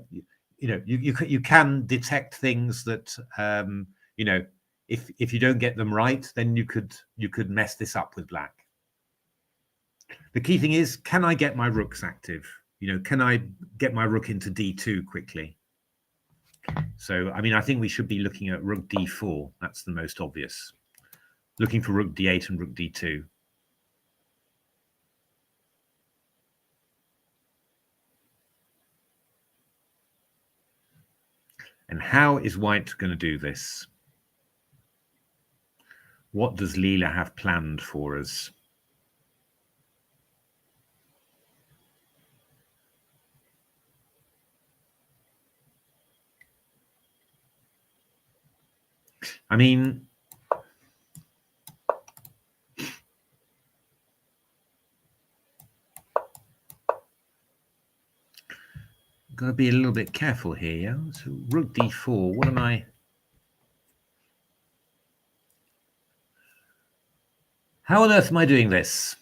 you can detect things that if you don't get them right, then you could mess this up with Black. The key thing is, can I get my rooks active? Can I get my rook into d2 quickly? So, I mean, I think we should be looking at rook d4. That's the most obvious. Looking for rook d8 and rook d2. And how is White going to do this? What does Leela have planned for us? I mean, got to be a little bit careful here, yeah? So rook d4, what am I... How on earth am I doing this?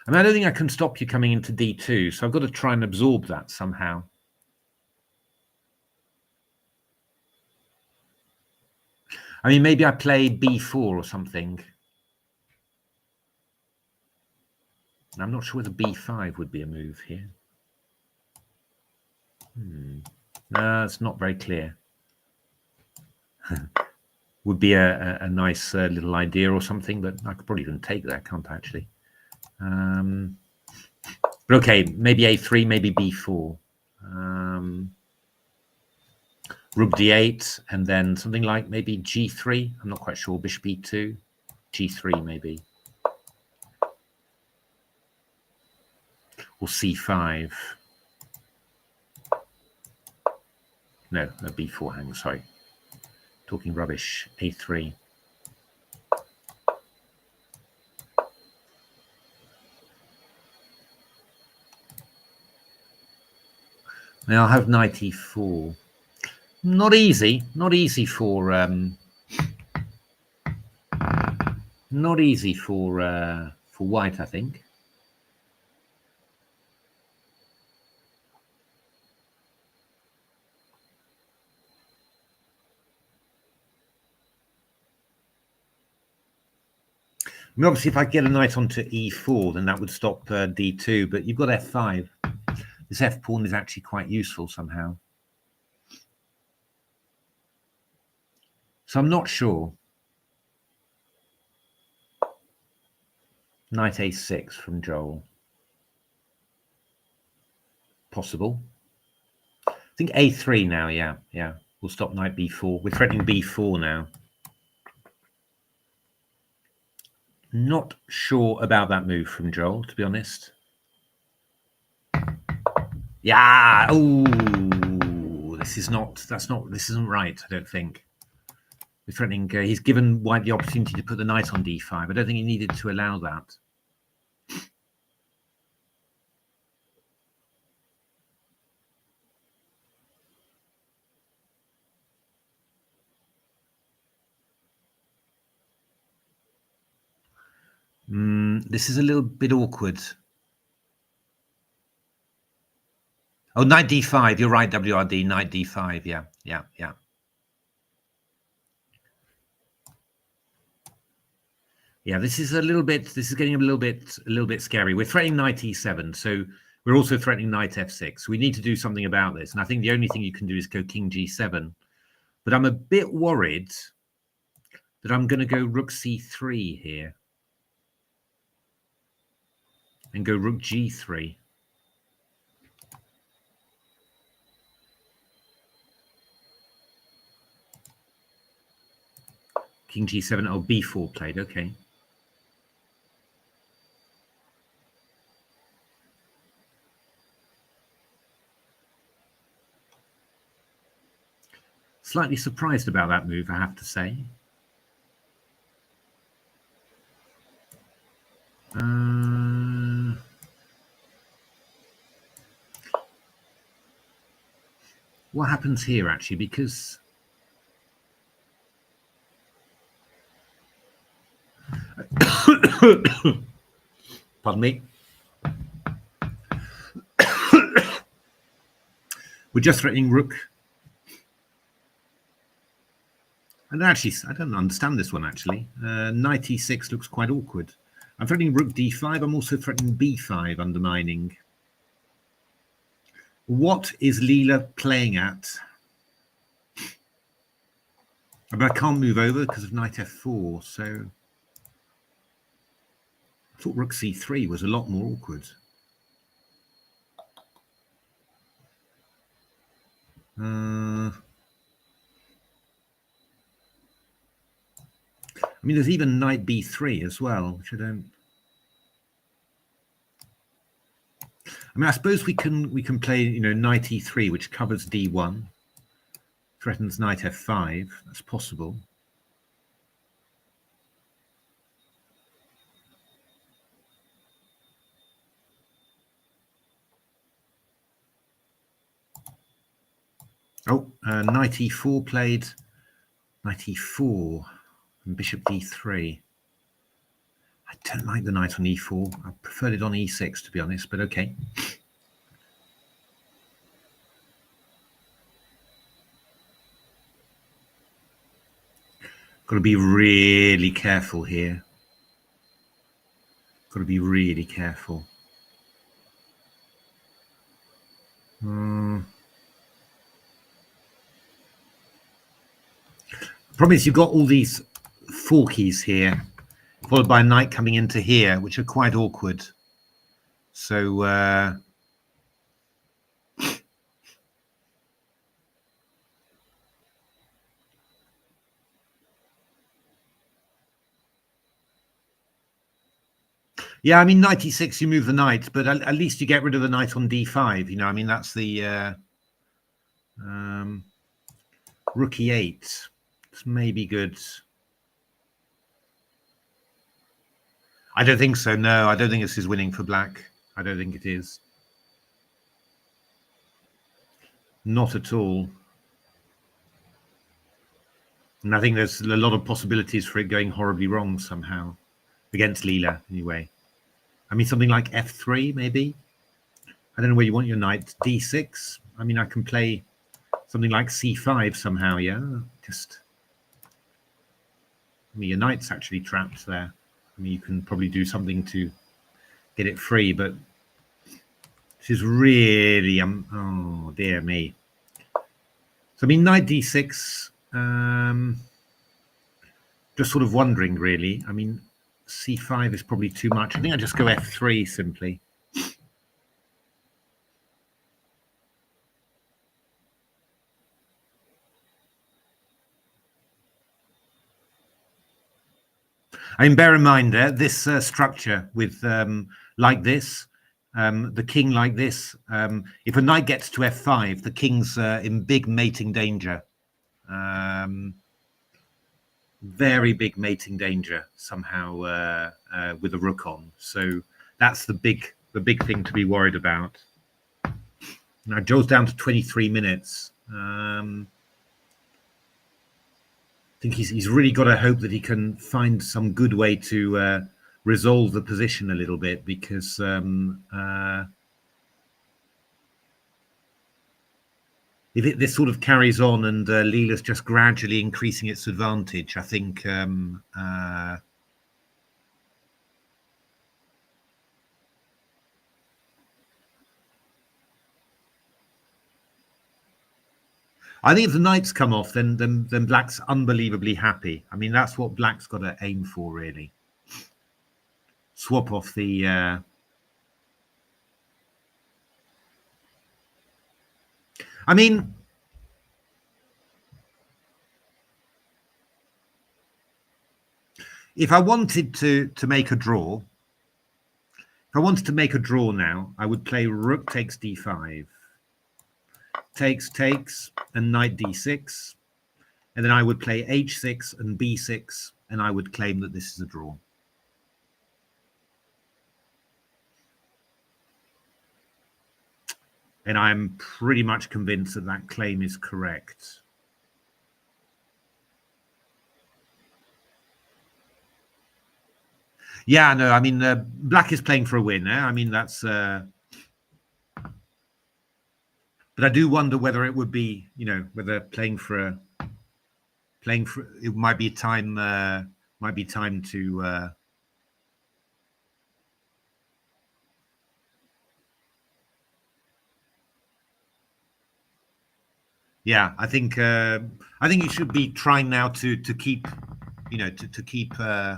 I mean, I don't think I can stop you coming into d2, so I've got to try and absorb that somehow. I mean, maybe I play b4 or something. I'm not sure whether b5 would be a move here. No, it's not very clear. Would be a nice little idea or something, but I could probably even take that, can't I, actually? But okay, maybe a3, maybe b4. Rook d8, and then something like maybe g3. I'm not quite sure. Bishop e2, g3 maybe. Or c5. No, b4 hang, sorry. Talking rubbish. a3. Now I'll have knight e4. Not easy. Not easy for white, I think. I mean, obviously, if I get a knight onto e4, then that would stop d2. But you've got f5. This f pawn is actually quite useful somehow. So I'm not sure. Knight a6 from Joel. Possible. I think a3 now. Yeah. We'll stop knight b4. We're threatening b4 now. Not sure about that move from Joel, to be honest. Yeah. Oh, this isn't right, I don't think. We're threatening, he's given white the opportunity to put the knight on d5. I don't think he needed to allow that. This is a little bit awkward. Oh, knight d5. You're right, WRD. Knight d5. Yeah. Yeah, this is getting a little bit scary. We're threatening knight e7, so we're also threatening knight f6. We need to do something about this. And I think the only thing you can do is go king g7. But I'm a bit worried that I'm going to go rook c3 here. And go rook g3. King g7, oh, b4 played, okay. Slightly surprised about that move, I have to say. What happens here, actually? Because pardon me. We're just threatening rook. And actually, I don't understand this one, actually. Knight e6 looks quite awkward. I'm threatening rook d5. I'm also threatening b5, undermining. What is Leela playing at? I mean, I can't move over because of knight f4, so I thought rook c3 was a lot more awkward. I mean, there's even knight b3 as well, which I don't. I mean, I suppose we can play, knight e3, which covers d1, threatens knight f5. That's possible. Oh, knight e4 played. Knight e4 and bishop d3. I don't like the knight on e4. I preferred it on e6, to be honest, but okay. Got to be really careful here. Got to be really careful. The problem is you've got all these forkies here, followed by a knight coming into here, which are quite awkward. So yeah, I mean, knight e6, you move the knight, but at least you get rid of the knight on d5. I mean, that's the rook e8. This may be good. I don't think so. No, I don't think this is winning for black. I don't think it is. Not at all. And I think there's a lot of possibilities for it going horribly wrong somehow against Leela, anyway. I mean, something like f3, maybe. I don't know where you want your knight. d6. I mean, I can play something like c5 somehow, yeah? Just... I mean, your knight's actually trapped there. I mean, you can probably do something to get it free, but this is really... oh, dear me. So, I mean, knight d6... just sort of wondering, really. I mean, c5 is probably too much. I think I just go f3 simply. I mean, bear in mind this structure with like this, the king like this. If a knight gets to f5, the king's in big mating danger. Very big mating danger somehow with a rook on. So that's the big thing to be worried about. Now Joe's down to 23 minutes. I think he's really got to hope that he can find some good way to resolve the position a little bit, because if this sort of carries on and Leela's just gradually increasing its advantage, I think if the knights come off, then Black's unbelievably happy. I mean, that's what Black's got to aim for, really. Swap off the... I mean... if I wanted to make a draw, if I wanted to make a draw now, I would play rook takes d5, takes, and knight d6, and then I would play h6 and b6, and I would claim that this is a draw. And I'm pretty much convinced that that claim is correct. Yeah, no, I mean, Black is playing for a win. I mean, that's... but I do wonder whether it would be, whether playing for it might be time to... yeah, I think you should be trying now to keep, to keep... oh,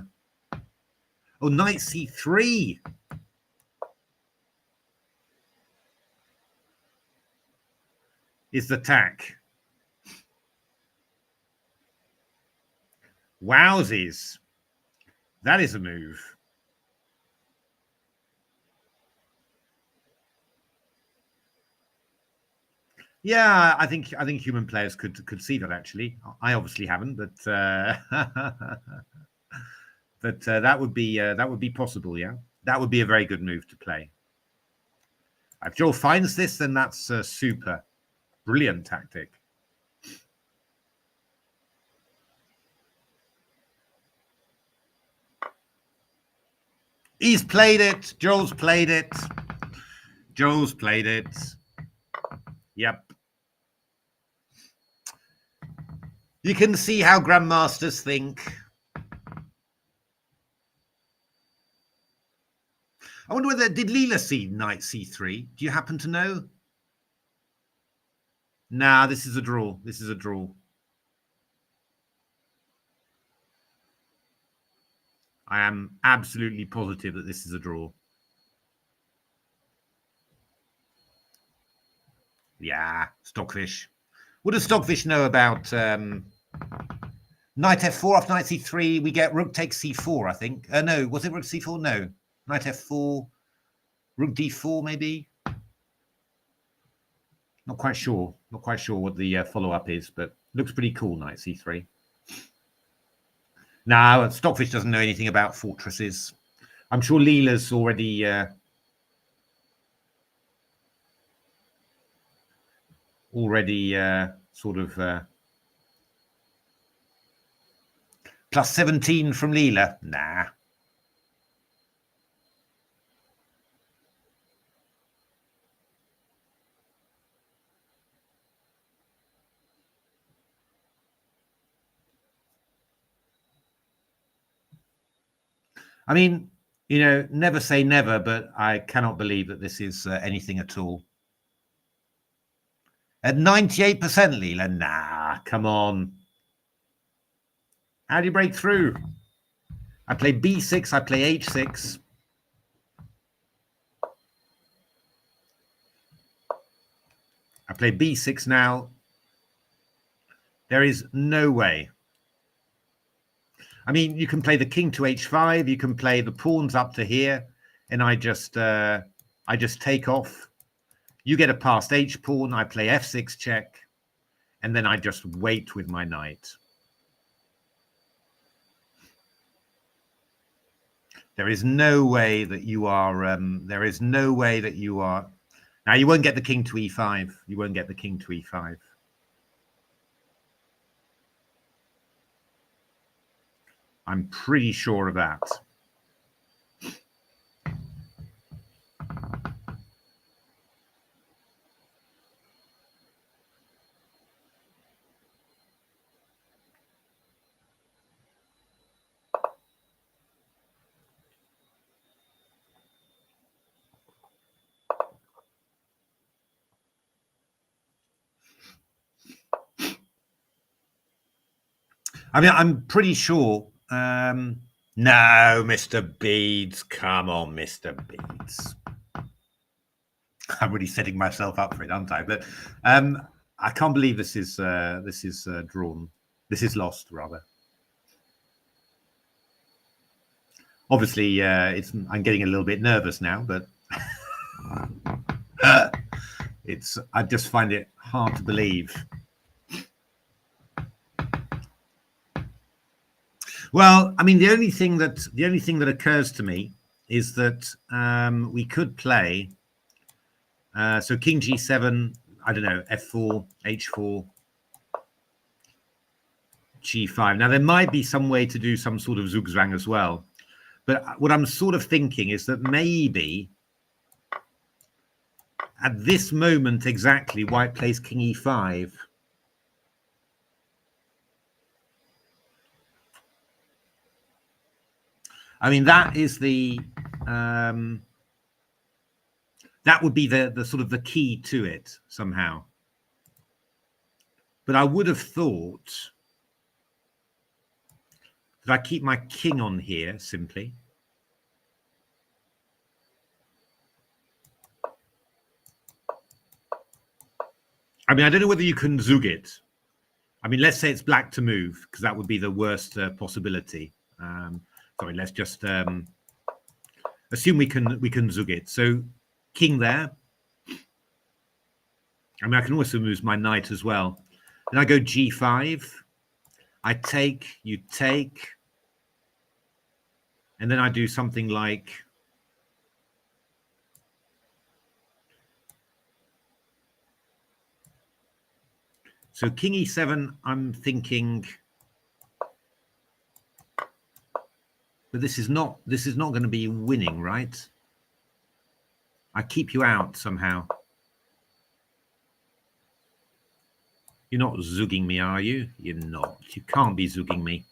knight c3. Is the tack. Wowsies. That is a move. Yeah, I think human players could see that, actually. I obviously haven't, but but that would be possible. Yeah, that would be a very good move to play. If Joel finds this, then that's a super brilliant tactic. He's played it. Joel's played it. Joel's played it. Yep. You can see how grandmasters think. I wonder whether... did Leela see knight c3? Do you happen to know? Nah, this is a draw. This is a draw. I am absolutely positive that this is a draw. Yeah, Stockfish. What does Stockfish know about knight f4 after knight c3? We get rook takes c4, I think. No, was it rook c4? No. Knight f4, rook d4, maybe? Not quite sure. Not quite sure what the follow-up is, but looks pretty cool, knight c3. Now, Stockfish doesn't know anything about fortresses. I'm sure Leela's already... sort of Plus 17 from Leela. Nah. I mean, you know, never say never, but I cannot believe that this is anything at all. At 98%, Leela? Nah, come on. How do you break through? I play b6, I play h6. I play b6 now. There is no way. I mean, you can play the king to h5, you can play the pawns up to here, and I just take off. You get a passed h pawn, I play f6 check, and then I just wait with my knight. There is no way that you are, there is no way that you are. Now, you won't get the king to e5. You won't get the king to e5. I'm pretty sure of that. I mean, I'm pretty sure. No, Mr. Beads. Come on, Mr. Beads. I'm really setting myself up for it, aren't I? But I can't believe this is drawn. This is lost, rather. Obviously, I'm getting a little bit nervous now, but I just find it hard to believe. Well, I mean, the only thing that occurs to me is that we could play. So king g7, I don't know, f4, h4, g5. Now, there might be some way to do some sort of zugzwang as well. But what I'm sort of thinking is that maybe at this moment exactly, white plays king e5. I mean, that is the that would be the sort of the key to it somehow. But I would have thought that I keep my king on here simply. I mean, I don't know whether you can zug it. I mean, let's say it's black to move, because that would be the worst possibility. Sorry, let's just assume we can zug it. So king there. I mean, I can also move my knight as well. Then I go g5. I take, you take. And then I do something like... So king e7, I'm thinking... But this is not going to be winning, right? I keep you out somehow. You're not zugging me, are you? You're not. You can't be zugging me.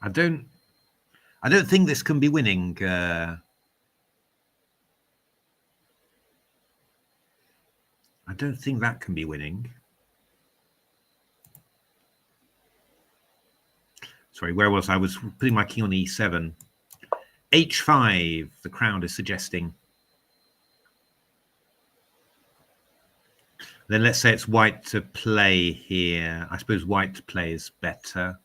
I don't think this can be winning. I don't think that can be winning. Sorry, where was I? I was putting my king on e7. h5, the crowd is suggesting. Then let's say it's white to play here. I suppose white to play is better.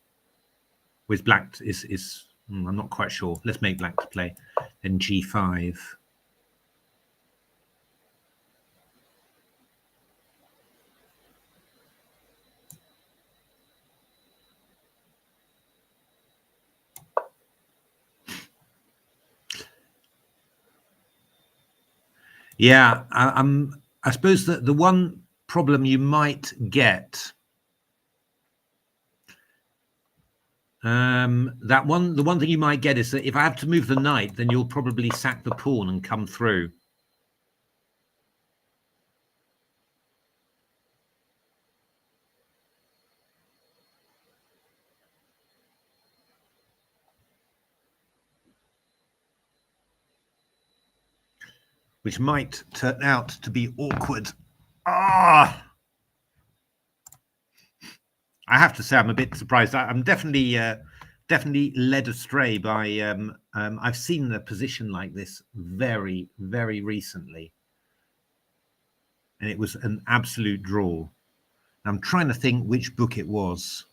With black is I'm not quite sure. Let's make black to play. Then g5. Yeah, I suppose that the one problem you might get. The one thing you might get is that if I have to move the knight, then you'll probably sack the pawn and come through. Which might turn out to be awkward. Ah! I have to say I'm a bit surprised. I'm definitely led astray by I've seen a position like this very, very recently, and it was an absolute draw. I'm trying to think which book it was.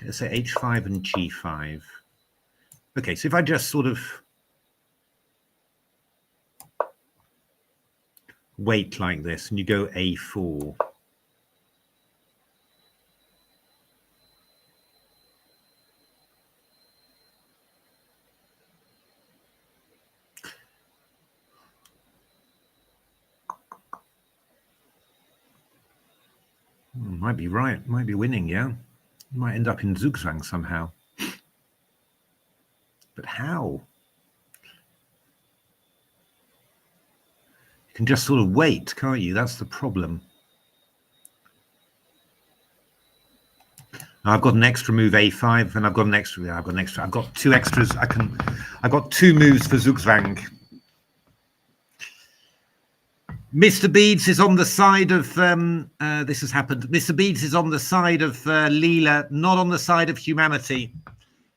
Let's say h5 and g5. Okay, so if I just sort of wait like this and you go a4. Might be right, might be winning, yeah. Might end up in Zugzwang somehow. But how? You can just sort of wait, can't you? That's the problem. I've got an extra move a5, and I've got two extras. I've got two moves for Zugzwang. Mr. Beads is on the side of this has happened. Mr. Beads is on the side of Leela, not on the side of humanity.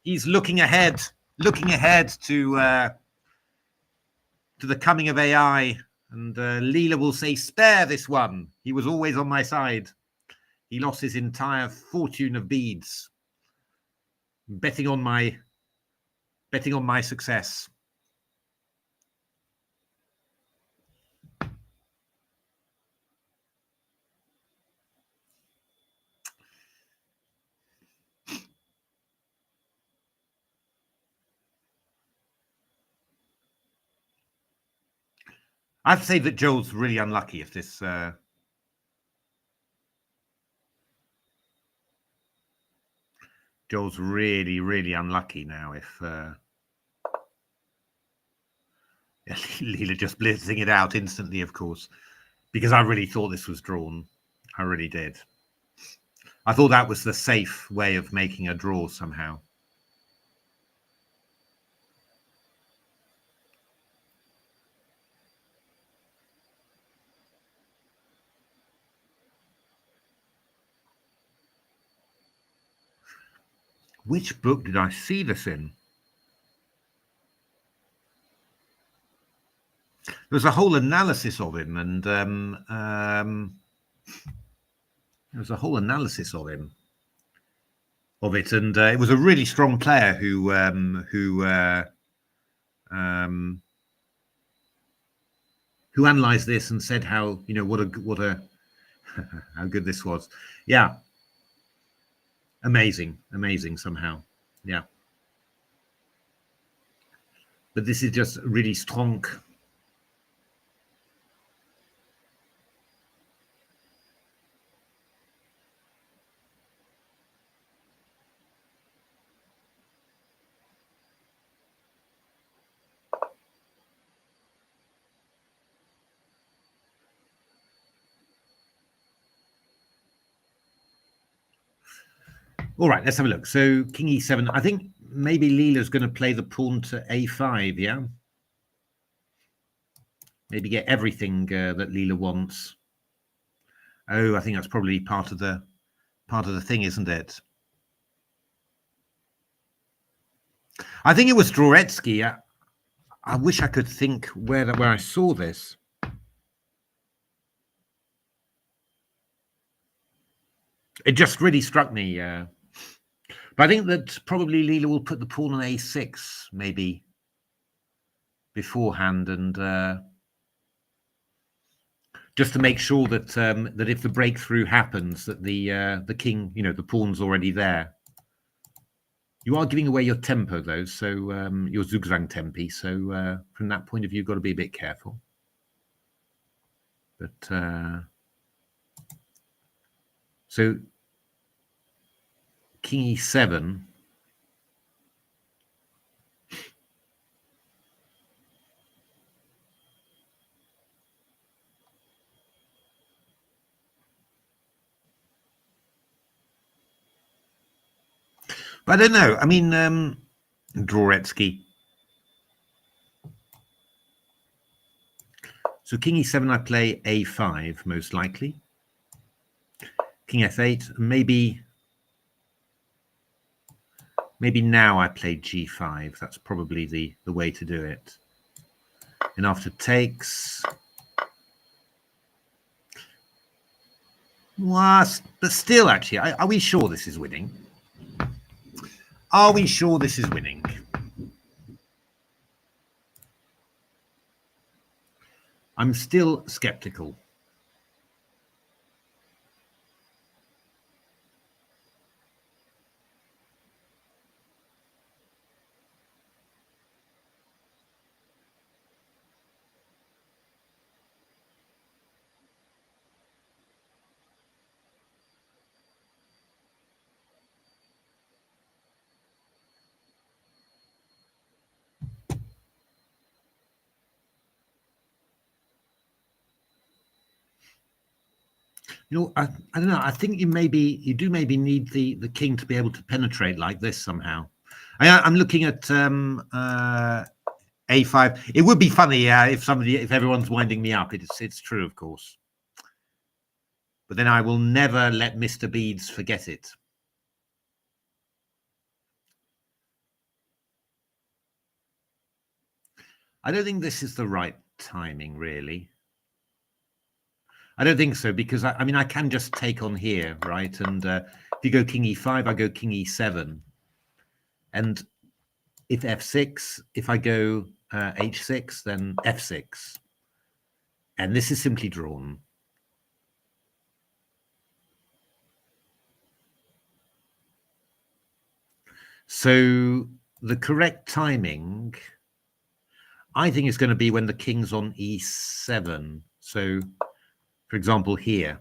He's looking ahead to the coming of AI, and Leela will say, "Spare this one. He was always on my side. He lost his entire fortune of beads, betting on my success." I have to say that Joel's really unlucky if this. Joel's really, really unlucky now if Leela just blitzing it out instantly, of course, because I really thought this was drawn. I really did. I thought that was the safe way of making a draw somehow. Which book did I see this in? There was a whole analysis of him, and there was a whole analysis of him, and it was a really strong player who analysed this and said how what a how good this was. Yeah, amazing somehow. Yeah, but this is just really strong. All right, let's have a look. So King E7. I think maybe Leela's going to play the pawn to A5. Yeah, maybe get everything that Leela wants. Oh, I think that's probably part of the thing, isn't it? I think it was Dvoretsky. I wish I could think where I saw this. It just really struck me. But I think that probably Leela will put the pawn on A6 maybe beforehand, and just to make sure that that if the breakthrough happens, that the king, the pawn's already there. You are giving away your tempo, though, so your Zugzwang tempi. So from that point of view, you've got to be a bit careful. But so King E7. But I don't know. I mean, Dvoretsky. So King E7, I play A5 most likely. King F8, maybe now I play G5. That's probably the way to do it. And after takes, what? But still, actually, are we sure this is winning? Are we sure this is winning? I'm still skeptical. You know, I don't know. I think you do maybe need the king to be able to penetrate like this somehow. I'm looking at A5. It would be funny, if everyone's winding me up. It's true, of course. But then I will never let Mr. Beads forget it. I don't think this is the right timing, really. I don't think so, because I mean, I can just take on here, right? And if you go King E5, I go King E7. And if F6, if I go H6, then F6. And this is simply drawn. So the correct timing, I think, is going to be when the king's on E7. So, for example, here.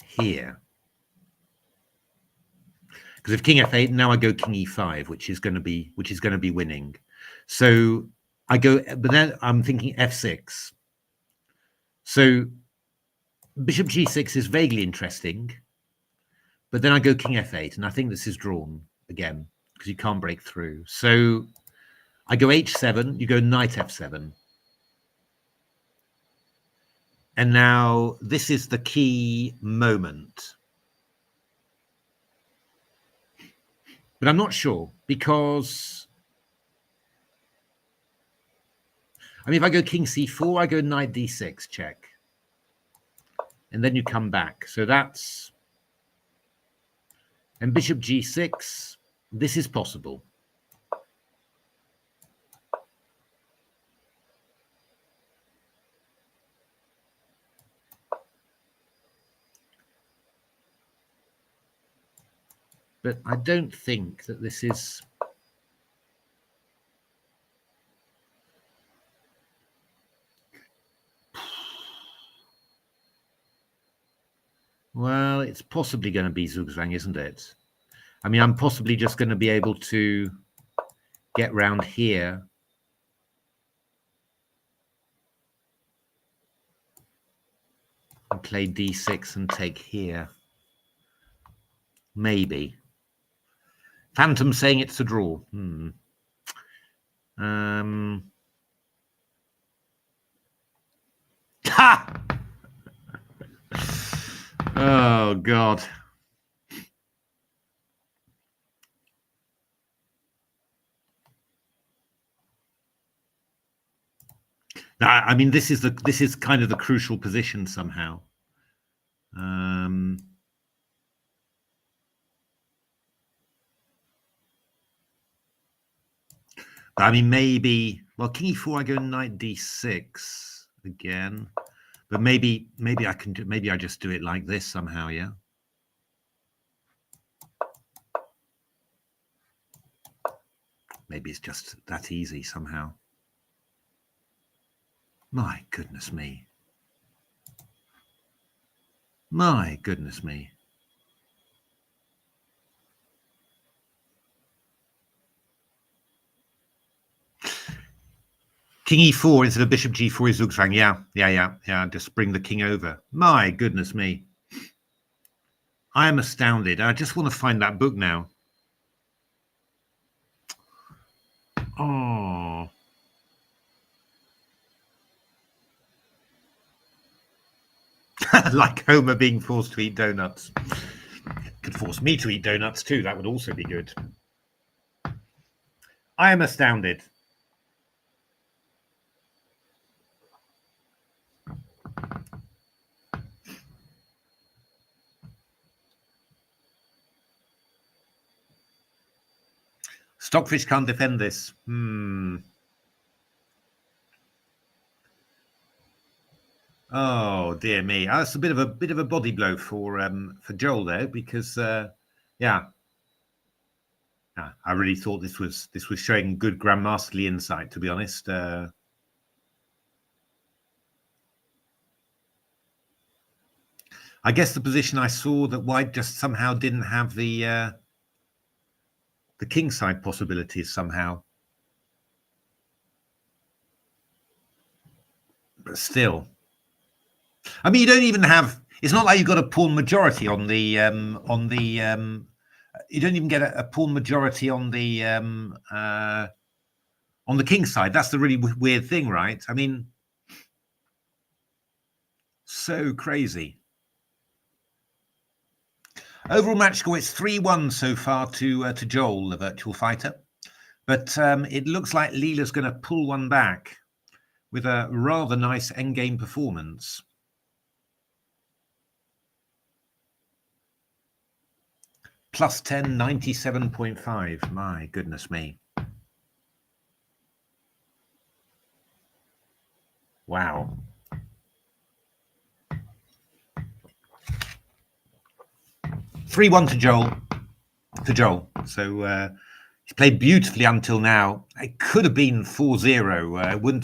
Here. Because if King F8, now I go King E5, which is going to be winning. So I go, but then I'm thinking F6. So Bishop G6 is vaguely interesting, but then I go King F8, and I think this is drawn again because you can't break through. So I go H7, you go Knight F7. And now this is the key moment. But I'm not sure, because I mean, if I go King C4, I go Knight D6, check. And then you come back. So that's... And Bishop G6, this is possible. But I don't think that this is... Well, it's possibly going to be Zugzwang, isn't it? I mean, I'm possibly just going to be able to get round here. And play D6 and take here. Maybe. Phantom saying it's a draw. Ha! Oh, God. I mean, this is kind of the crucial position somehow. But I mean, maybe, well, King E4, I go Knight D6 again. But maybe I can do, maybe I just do it like this somehow, yeah. Maybe it's just that easy somehow. My goodness me. My goodness me. King e4 instead of bishop g4 is Zugzwang. Yeah. Just bring the king over. My goodness me. I am astounded. I just want to find that book now. Oh. Like Homer being forced to eat donuts. Could force me to eat donuts too. That would also be good. I am astounded. Stockfish can't defend this. Oh dear me. That's a bit of a body blow for Joel there, because yeah. I really thought this was showing good grandmasterly insight, to be honest. I guess the position I saw that white just somehow didn't have the kingside possibilities somehow. But still, I mean, you don't even have. It's not like you've got a pawn majority on the you don't even get a pawn majority on the king side. That's the really weird thing, right? I mean, so crazy. Overall match score, it's 3-1 so far to Joel, the virtual fighter. But it looks like Leela's going to pull one back with a rather nice endgame performance. Plus 10, 97.5. My goodness me. Wow. (3-1) to Joel. So he's played beautifully until now. It could have been 4-0. It wouldn't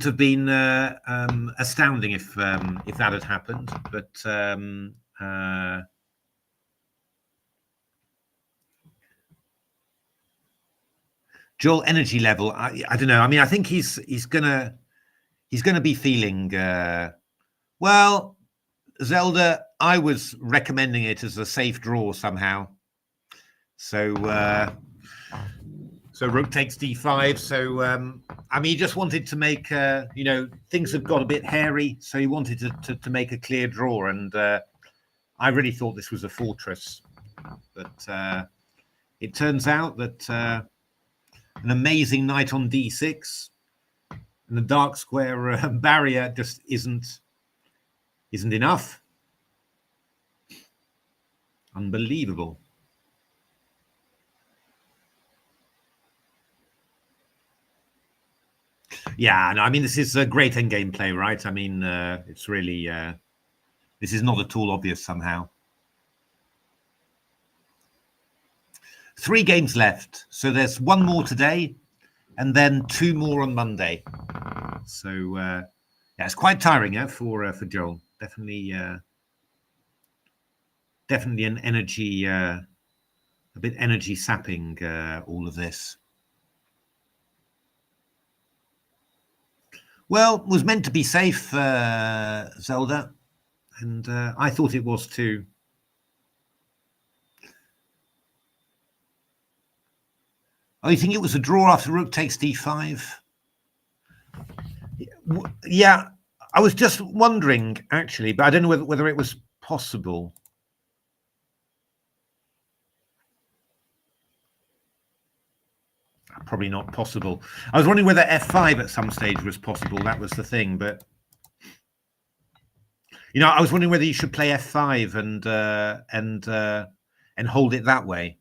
have been astounding if that had happened. But Joel energy level, I don't know. I mean, I think he's gonna be feeling well. Zelda, I was recommending it as a safe draw somehow. So rook takes d5. So I mean, he just wanted to make things have got a bit hairy, so he wanted to make a clear draw, and I really thought this was a fortress, but it turns out that an amazing knight on d6 and the dark square barrier just isn't enough. Unbelievable. Yeah, no, I mean, this is a great endgame play, right? I mean, it's really this is not at all obvious somehow. 3 games left, so there's 1 more today and then 2 more on Monday. So yeah, it's quite tiring for Joel. Definitely an energy, a bit energy sapping, all of this. Well, it was meant to be safe, Zelda, and I thought it was too. Oh, you think it was a draw after rook takes d5? Yeah, I was just wondering, actually, but I don't know whether it was possible. Probably not possible. I was wondering whether f5 at some stage was possible. That was the thing, but I was wondering whether you should play f5 and hold it that way.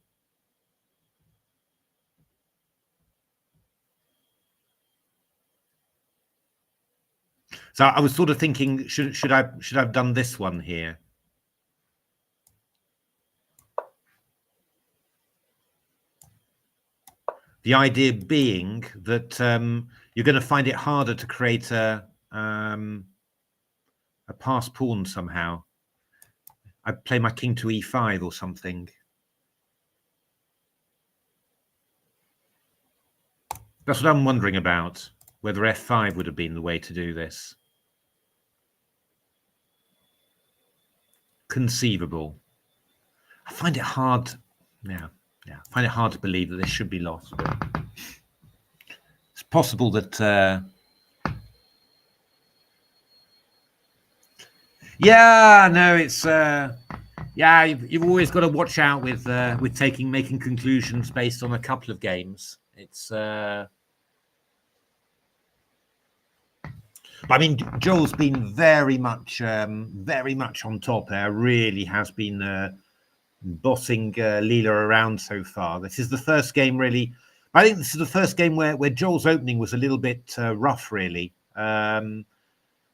So I was sort of thinking, should I have done this one here? The idea being that you're going to find it harder to create a pass pawn somehow. I play my king to e5 or something. That's what I'm wondering about, whether f5 would have been the way to do this. Conceivable. I find it hard. Yeah. I find it hard to believe that this should be lost. But it's possible that. Yeah, no, it's. Yeah, you've always got to watch out with making conclusions based on a couple of games. It's. I mean, Joel's been very much on top there. Really has been bossing Leela around so far. This is the first game, really. I think this is the first game where Joel's opening was a little bit rough, really.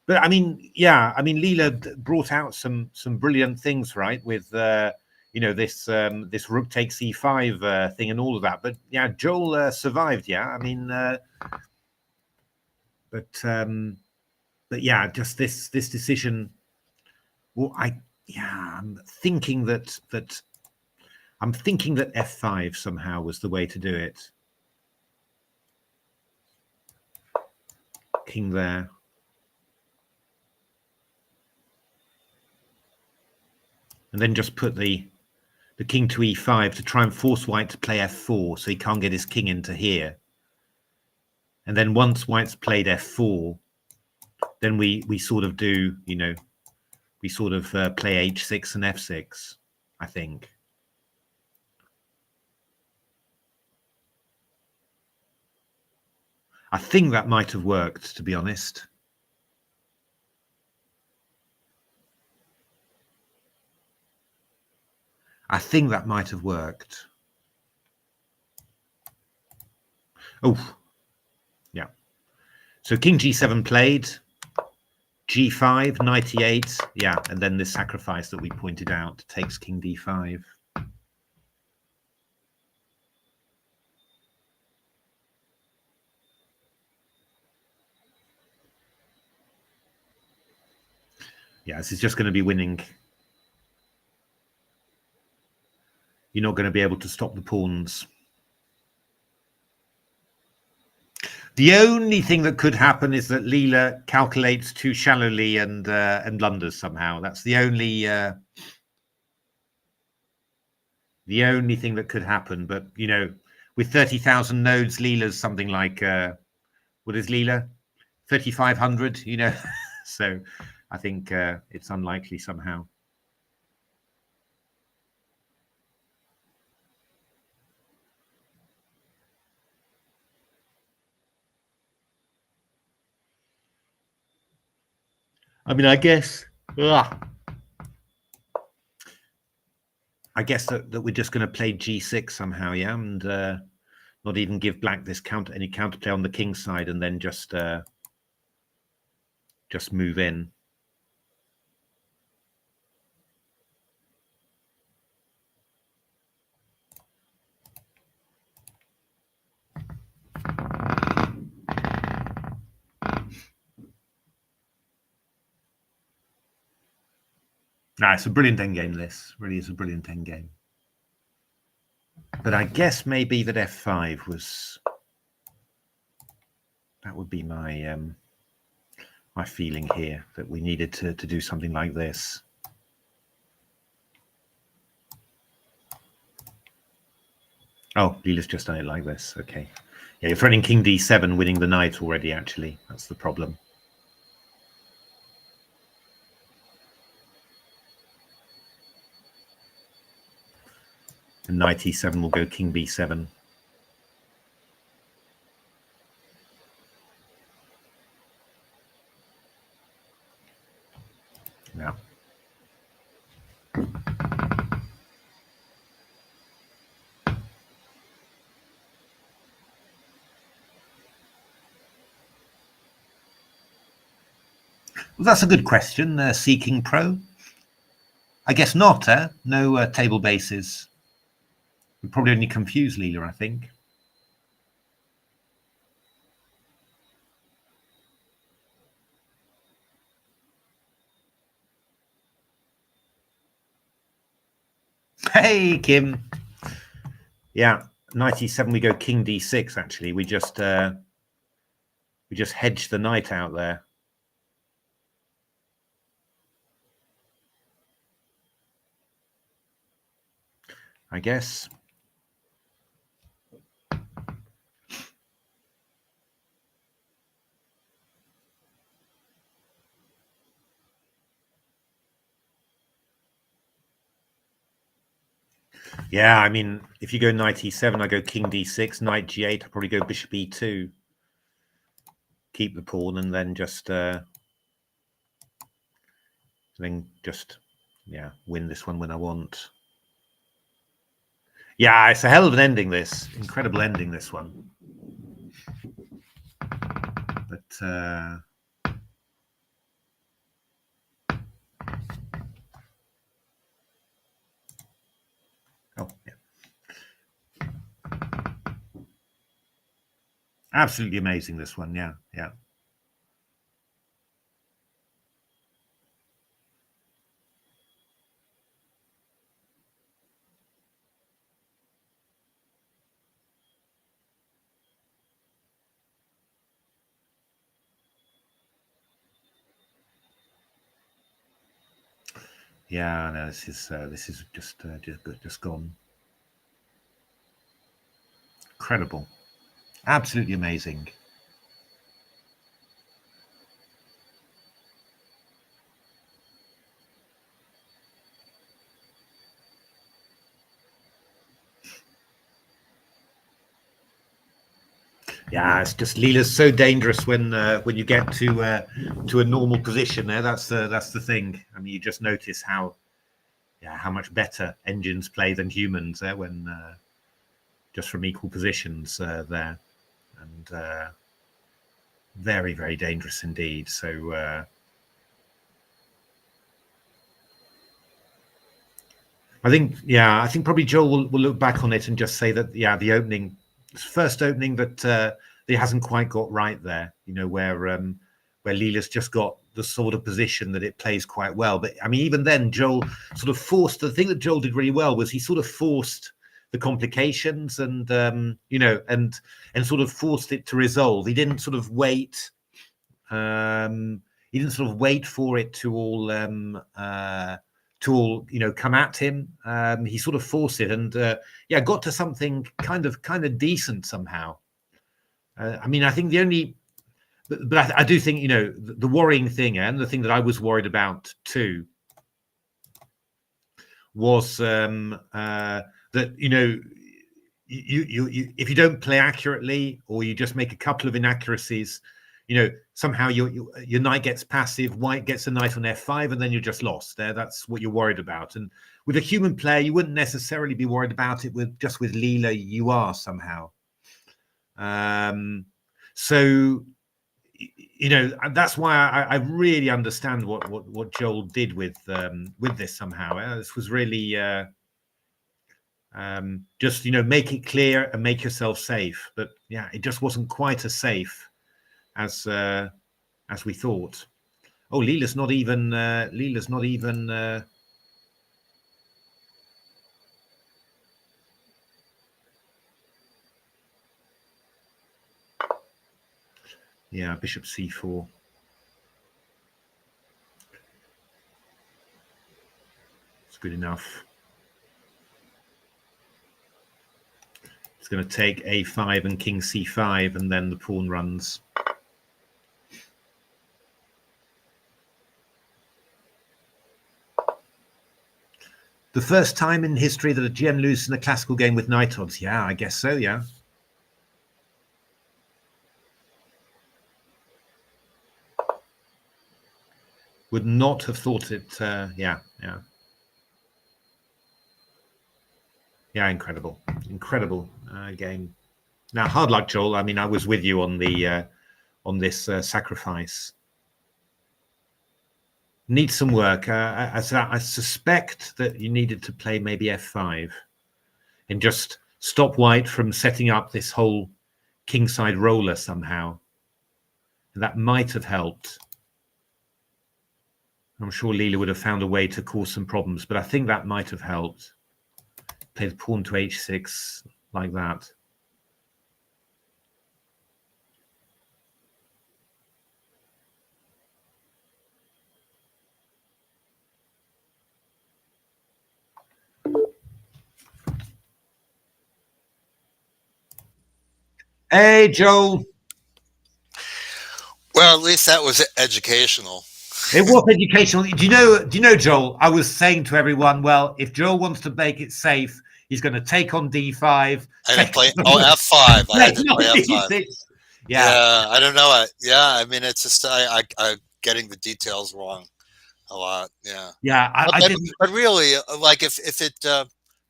But I mean, yeah, I mean, Leela brought out some brilliant things, right? With this rook takes e5 thing and all of that. But yeah, Joel survived. Yeah, I mean, but yeah, just this decision. Well, I'm thinking that f5 somehow was the way to do it. King there. And then just put the king to e5 to try and force white to play f4 so he can't get his king into here. And then once white's played f4, then we sort of do, we sort of play h6 and f6, I think. I think that might have worked, to be honest. I think that might have worked. Oh, yeah. So king g7 played, g5, knight e8, yeah, and then this sacrifice that we pointed out takes king d5. Yeah, this is just going to be winning. You're not going to be able to stop the pawns. The only thing that could happen is that Leela calculates too shallowly and blunders somehow. That's the only thing that could happen. But with 30,000 nodes, Leela's something like what is Leela? 3,500. So I think it's unlikely somehow. I mean, I guess that we're just going to play g6 somehow, yeah, and not even give black this any counterplay on the king side, and then just move in. No, it's a brilliant endgame, this. Really is a brilliant endgame. But I guess maybe that f5 was... That would be my my feeling here, that we needed to do something like this. Oh, Leela's just done it like this. Okay. Yeah, you're threatening king d7, winning the knight already, actually. That's the problem. And knight e7 will go king b7. Yeah. Well, that's a good question, Seeking Pro. I guess not, no table bases. Would probably only confuse Leela, I think. Hey, Kim. Yeah, 97. We go king d6. Actually, we just hedged the knight out there. I guess. Yeah, I mean, if you go knight e7, I go king d6, knight g8. I probably go bishop e2. Keep the pawn and then just win this one when I want. Yeah, it's a hell of an ending. This incredible ending. This one, but oh yeah, absolutely amazing. This one, yeah. Yeah, no, this is just gone. Incredible, absolutely amazing. Yeah, it's just Leela's so dangerous when you get to a normal position there. That's the thing. I mean, you just notice how much better engines play than humans there when just from equal positions there, and very, very dangerous indeed. So I think probably Joel will look back on it and just say that the first opening that he hasn't quite got right there. You know, where Leela's just got the sort of position that it plays quite well. But I mean, even then, Joel sort of forced the thing that Joel did really well was he sort of forced the complications and and sort of forced it to resolve. He didn't sort of wait. He didn't sort of wait for it to all come at him. He sort of forced it and got to something kind of decent somehow. I mean, I think the only but I do think the worrying thing, and the thing that I was worried about too, was that you if you don't play accurately or you just make a couple of inaccuracies, somehow your knight gets passive, white gets a knight on f5, and then you're just lost there. That's what you're worried about. And with a human player, you wouldn't necessarily be worried about it. With Leela, you are somehow. So that's why I really understand what Joel did with this somehow. This was really just make it clear and make yourself safe. But yeah, it just wasn't quite as safe as we thought. Oh, Leela's not even. Yeah, bishop c4. It's good enough. It's going to take a5 and king c5, and then the pawn runs. The first time in history that a GM loses in a classical game with knight odds. Yeah, I guess so, yeah. Would not have thought it. Yeah. Incredible game. Now, hard luck, Joel. I mean, I was with you on the on this sacrifice. Needs some work. I suspect that you needed to play maybe f5 and just stop white from setting up this whole kingside roller somehow. That might have helped. I'm sure Leela would have found a way to cause some problems, but I think that might have helped. play the pawn to h6 like that. Hey, Joel. Well, at least that was educational. It was educational. Do you know, Joel? I was saying to everyone, well, if Joel wants to make it safe, he's going to take on d5. I had to play f5. I had to play f5. Yeah, I don't know. I mean, it's just I getting the details wrong a lot. Yeah. I didn't. But really, like if it,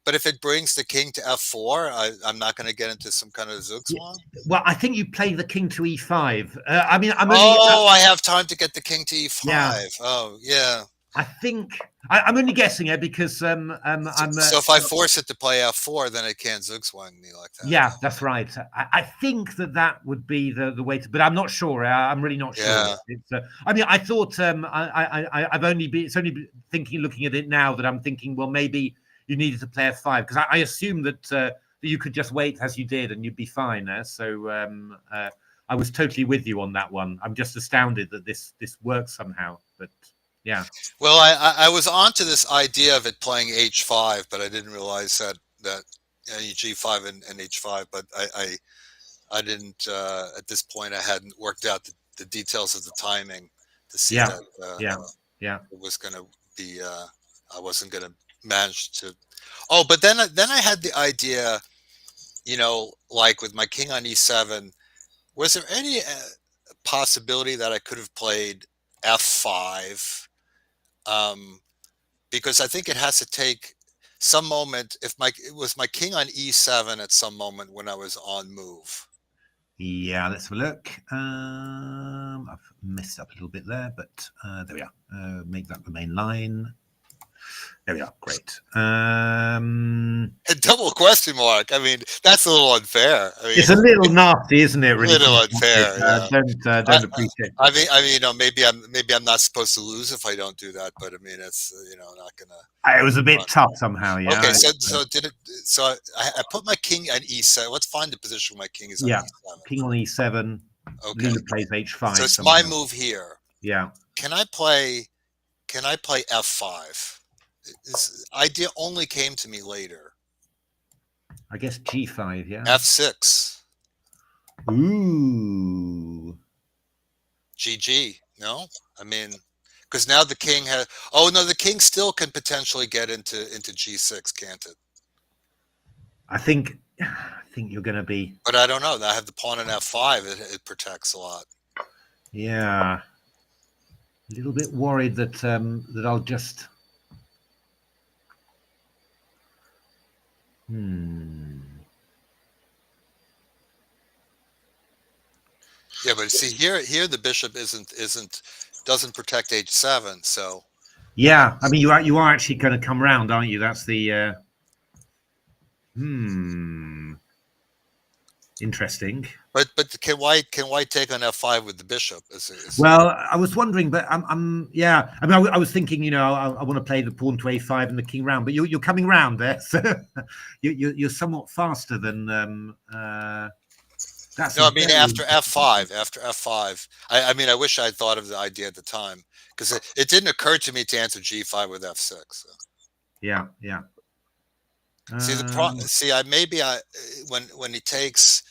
but if it brings the king to f4, I'm not going to get into some kind of zugzwang. Well, I think you play the king to e5. I mean, I'm only. Oh, I have time to get the king to e5. Yeah. Oh, yeah. I think I'm only guessing it because I'm. So if I force it to play f4, then it can't zugzwang me like that. Yeah, that's right. I think that would be the way to, but I'm not sure. I'm really not sure. Yeah. It's, I mean, I thought I've only been. It's only thinking, looking at it now, that I'm thinking, well, maybe you needed to play f5 because I assumed that you could just wait as you did and you'd be fine. So I was totally with you on that one. I'm just astounded that this works somehow. But yeah. Well, I was onto this idea of it playing h5, but I didn't realize that g5 and h5. But I didn't at this point. I hadn't worked out the details of the timing to see that it was going to be. I wasn't going to manage to. Oh, but then I had the idea, like with my king on e7. Was there any possibility that I could have played f5? Because I think it has to take some moment. It was my king on e7 at some moment when I was on move. Yeah, let's have a look. I've messed up a little bit there, but there we are. Make that the main line. There we are. Great. A double question mark. I mean, that's a little unfair. I mean, it's a little nasty, isn't it? Really, a little unfair. Don't appreciate. I mean, maybe I'm not supposed to lose if I don't do that, but I mean, it's not gonna. It was a bit tough somehow. Yeah. Okay, so did it? So I put my king on e7. Let's find the position where my king is on e7. King on e7. Okay. Leela plays h5. So it's my move here. Yeah. Can I play f5? This idea only came to me later. I guess g5, yeah. f6. Ooh. GG. No? I mean, because now the king has... Oh, no, the king still can potentially get into g6, can't it? I think you're going to be... But I don't know. I have the pawn in f5. It protects a lot. Yeah. A little bit worried that I'll just... Yeah, but see here the bishop doesn't protect h7, so yeah, I mean you are actually going to come round, aren't you? That's the interesting. But can white take on f5 with the bishop? Well, I was wondering, but yeah. I mean, I was thinking, I want to play the pawn to a5 and the king round, but you're coming round there, so you're somewhat faster than. That's no, I mean after f5. I mean, I wish I had thought of the idea at the time because it didn't occur to me to answer g5 with f6. So. Yeah. See, when he takes.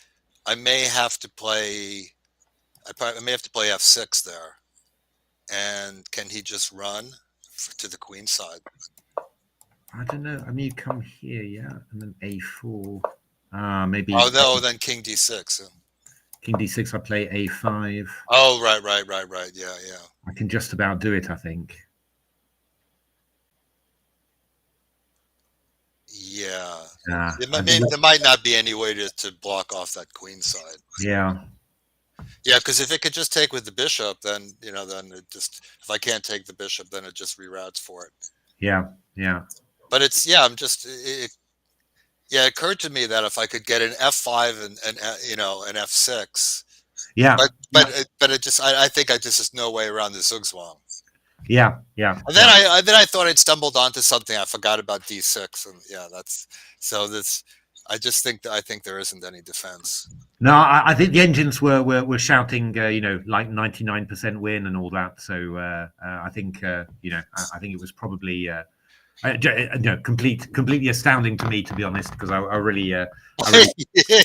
I may have to play. I may have to play f6 there, and can he just run to the queen side? I don't know. I mean, you come here, yeah, and then a4. Maybe. Oh no, then king d6. King d6. I play a5. Oh right. Yeah. I can just about do it, I think. Yeah. There might not be any way to block off that queen side. Yeah. Yeah, because if it could just take with the bishop, then then it just if I can't take the bishop, then it just reroutes for it. Yeah. But it's it occurred to me that if I could get an f5 and an f6. Yeah. But it just I think there's no way around the zugzwang. Yeah, yeah, And then yeah. I thought I'd stumbled onto something. I forgot about D6, and yeah, that's so. This I just think that I think there isn't any defense. No, I think the engines were shouting, like 99% win and all that. So I think I think it was probably completely astounding to me, to be honest, because I really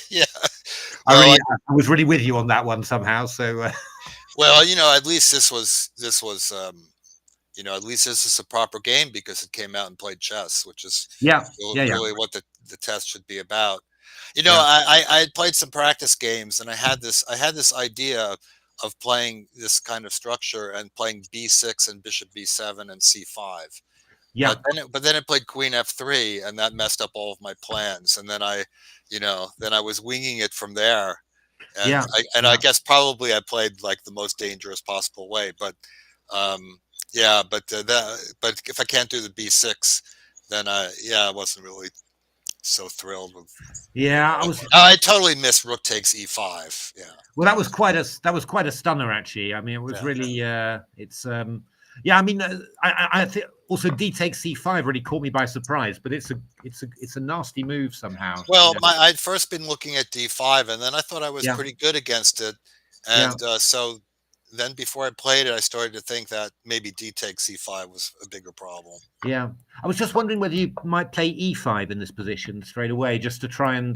Yeah. Well, I was really with you on that one somehow. So well, at least this was at least this is a proper game because it came out and played chess, which is yeah, yeah, yeah, really what the test should be about. yeah, I had played some practice games, and I had this idea of playing this kind of structure and playing b6 and bishop b7 and c5. yeah, But then it played queen f3, and that messed up all of my plans. And then I was winging it from there. And yeah, I yeah. guess probably I played like the most dangerous possible way. But yeah, but if I can't do the b6, then I wasn't really so thrilled with. Yeah, I was. I totally missed rook takes e5. Yeah, Well, that was quite a stunner, actually. I mean, it was yeah. really it's yeah. I mean, I think also d takes c5 really caught me by surprise, but it's a nasty move somehow. Well, I'd first been looking at d5, and then I thought I was Yeah, pretty good against it, yeah, and so then before I played it, I started to think that maybe d takes c5 was a bigger problem. yeah. I was just wondering whether you might play e5 in this position straight away, just to try and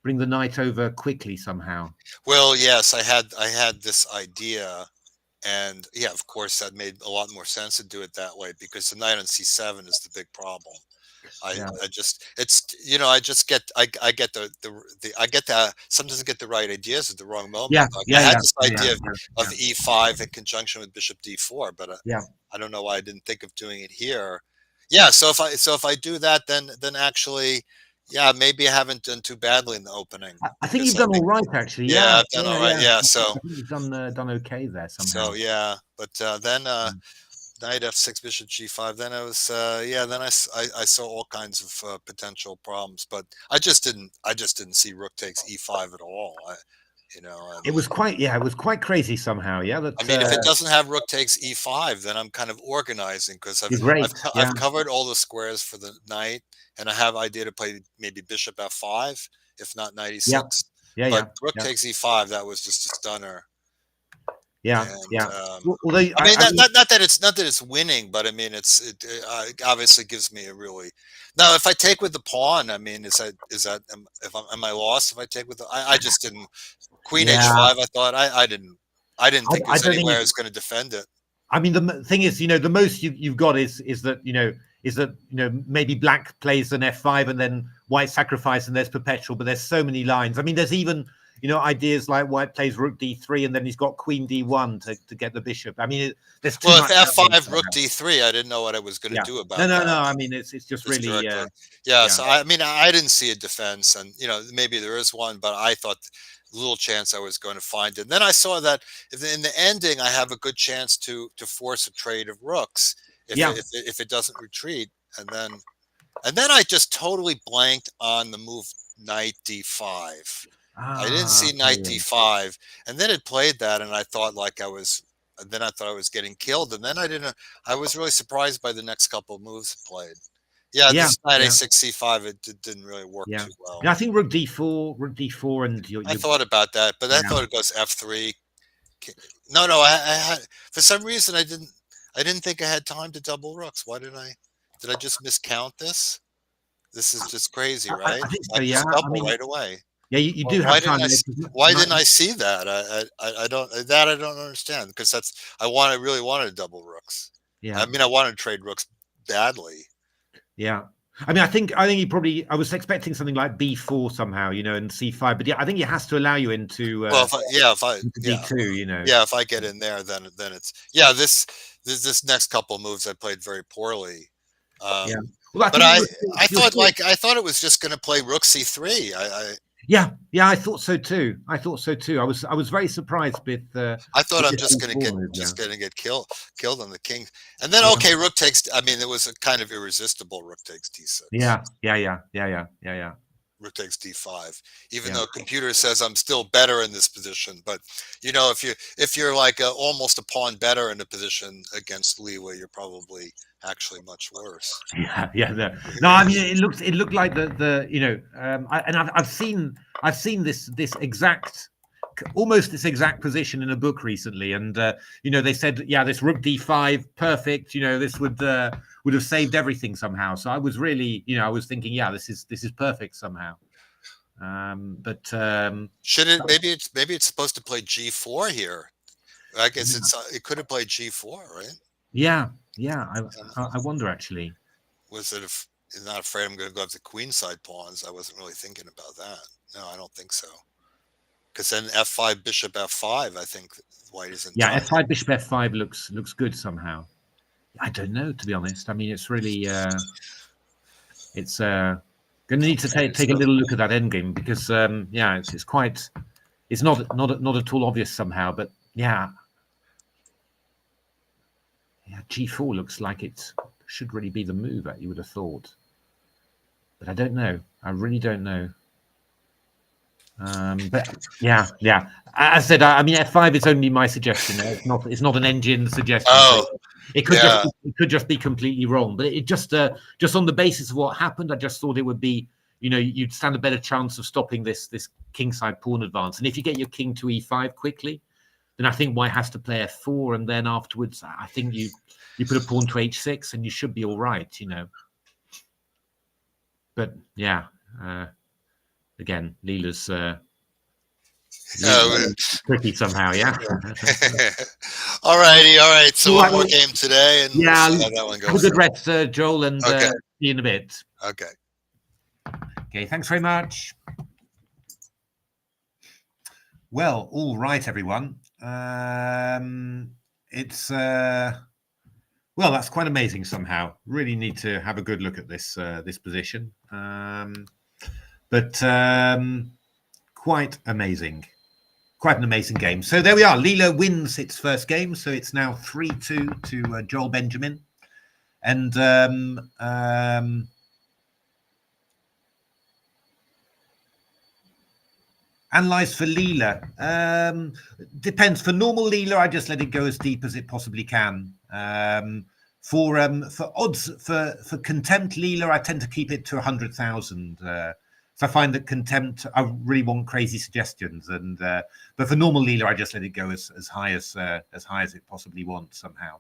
bring the knight over quickly somehow. Well, yes, I had this idea, and yeah, of course, that made a lot more sense to do it that way because the knight on c7 is the big problem. Yeah, I just it's I just get I get the I get the sometimes I get the right ideas at the wrong moment. yeah, Like I yeah, had yeah, this yeah, idea of yeah, e5 in conjunction with bishop d4, but yeah. I don't know why I didn't think of doing it here. Yeah, so if I do that, then actually, yeah, maybe I haven't done too badly in the opening I think because you've I done think all right, actually. yeah, Yeah, I've done yeah, all right. yeah. Yeah, I think you've done okay there so somehow. yeah, but then Mm. knight f6 bishop g5, then I was yeah, then I saw all kinds of potential problems, but I just didn't see rook takes e5 at all. It was quite, yeah, it was quite crazy somehow. Yeah, I that mean, if it doesn't have rook takes e5, then I'm kind of organizing because you're great. Yeah, I've covered all the squares for the knight, and I have idea to play maybe bishop f5, if not knight yeah, e6. yeah, But yeah, rook yeah, takes e5, that was just a stunner. yeah, And yeah. Although I mean, I mean, not that it's winning, but I mean, it obviously gives me a really. Now, if I take with the pawn, I mean, is that am I lost if I take with the? I just didn't. Queen yeah, h5. I thought I didn't think I there's don't any think way I it's. was going to defend it. I mean, the thing is, the most you've got is that maybe black plays an f5 and then white sacrifice and there's perpetual, but there's so many lines. I mean, there's even ideas like white plays rook d3 and then he's got queen d1 to get the bishop. I mean, there's too Well, if much out there f5 rook somehow. d3, I didn't know what I was going to Yeah. do No, about no, that. no. I mean, it's just Just really directly. Yeah. yeah, So I mean, I didn't see a defense, and maybe there is one, but I thought little chance I was going to find it. And then I saw that in the ending, I have a good chance to force a trade of rooks yeah. if it doesn't retreat, and then I just totally blanked on the move knight d5. I didn't Ah, see okay, knight yeah. d5, and then it played that, and I thought like I was. Then I thought I was getting killed, and then I didn't. I was really surprised by the next couple of moves it played. Yeah, Yeah, this knight yeah, a6 c5 didn't really work yeah. too well. Yeah, I think rook d4, and I you thought about that, but I yeah. thought it goes f3. No, I had for some reason I didn't think I had time to double rooks. Why did I just miscount this? This is just crazy, right? I think I so. Yeah, just I double mean, right away. yeah, you Well, do have time there. 'Cause why not, didn't I see that? I don't understand because I really wanted double rooks. I yeah, mean, I wanted to trade rooks badly. yeah. I mean, I think he probably. I was expecting something like b4 somehow, and c5, but yeah, I think it has to allow you Well, into d2. if I get in there, then it's yeah. This next couple moves I played very poorly. Yeah. Um, Well, I but think I thought it was just going to play rook c3. yeah, yeah. I thought so too. I thought so too. I was very surprised I thought with I'm the just going to b4 get move. Yeah, killed on the king, and then yeah, okay, rook takes. I mean, it was a kind of irresistible rook takes d6. yeah, yeah, yeah, yeah, yeah, yeah, yeah. rook takes d5, even Yeah. though computer says I'm still better in this position. But you know, if you're like almost a pawn better in a position against Leela, you're probably actually much worse. Yeah, yeah. No, I mean it looked like the you know, I've seen this exact, almost this exact position in a book recently, and you know, they said, yeah, this rook d5, perfect. You know, this would have saved everything somehow. So I was really, you know, I was thinking, yeah, this is perfect somehow. But Should it? Maybe it's supposed to play g4 here. I guess it could have played g4, right? yeah, yeah. I wonder actually. Was it if he's not afraid I'm going to go up the queenside pawns? I wasn't really thinking about that. No, I don't think so. Because then f5, bishop f5, I think white is in Yeah, touch. f5, bishop f5 looks good somehow. I don't know, to be honest. I mean, it's really it's going to need to take a little look at that endgame, because yeah, it's quite, it's not at all obvious somehow. But yeah, g4 looks like it should really be the move that you would have thought. But I don't know. I really don't know. But yeah. I said, I mean, f5 is only my suggestion. It's not an engine suggestion. Oh, So it could just be completely wrong. But it just on the basis of what happened, I just thought it would be, you know, you'd stand a better chance of stopping this kingside pawn advance. And if you get your king to e5 quickly, then I think white has to play f4, and then afterwards, I think you put a pawn to h6, and you should be all right, you know. But yeah. Again, Leela's tricky somehow, yeah. all right. So one more game today, and yeah, we'll see how that one goes. Have a good rest, Joel, and see you in a bit. Okay. Okay, thanks very much. Well, all right, everyone. It's well, that's quite amazing somehow. Really need to have a good look at this this position. But quite amazing. Quite an amazing game. So there we are. Leela wins its first game. So it's now 3-2 to Joel Benjamin. And analyze for Leela. Depends. For normal Leela, I just let it go as deep as it possibly can. For odds for contempt Leela, I tend to keep it to 100,000. So I find that contempt, I really want crazy suggestions, and but for normal Leela, I just let it go as high as it possibly wants somehow.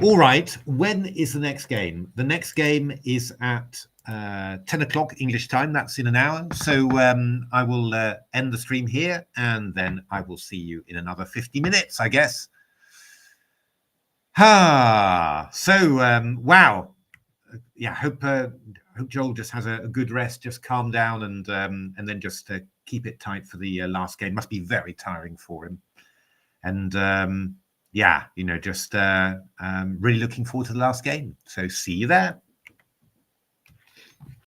All right, when is the next game? The next game is at 10 o'clock English time. That's in an hour. So I will end the stream here, and then I will see you in another 50 minutes, I guess. So wow. Yeah, hope Joel just has a good rest, just calm down, and then just keep it tight for the last game. Must be very tiring for him. And yeah, you know, just really looking forward to the last game. So see you there.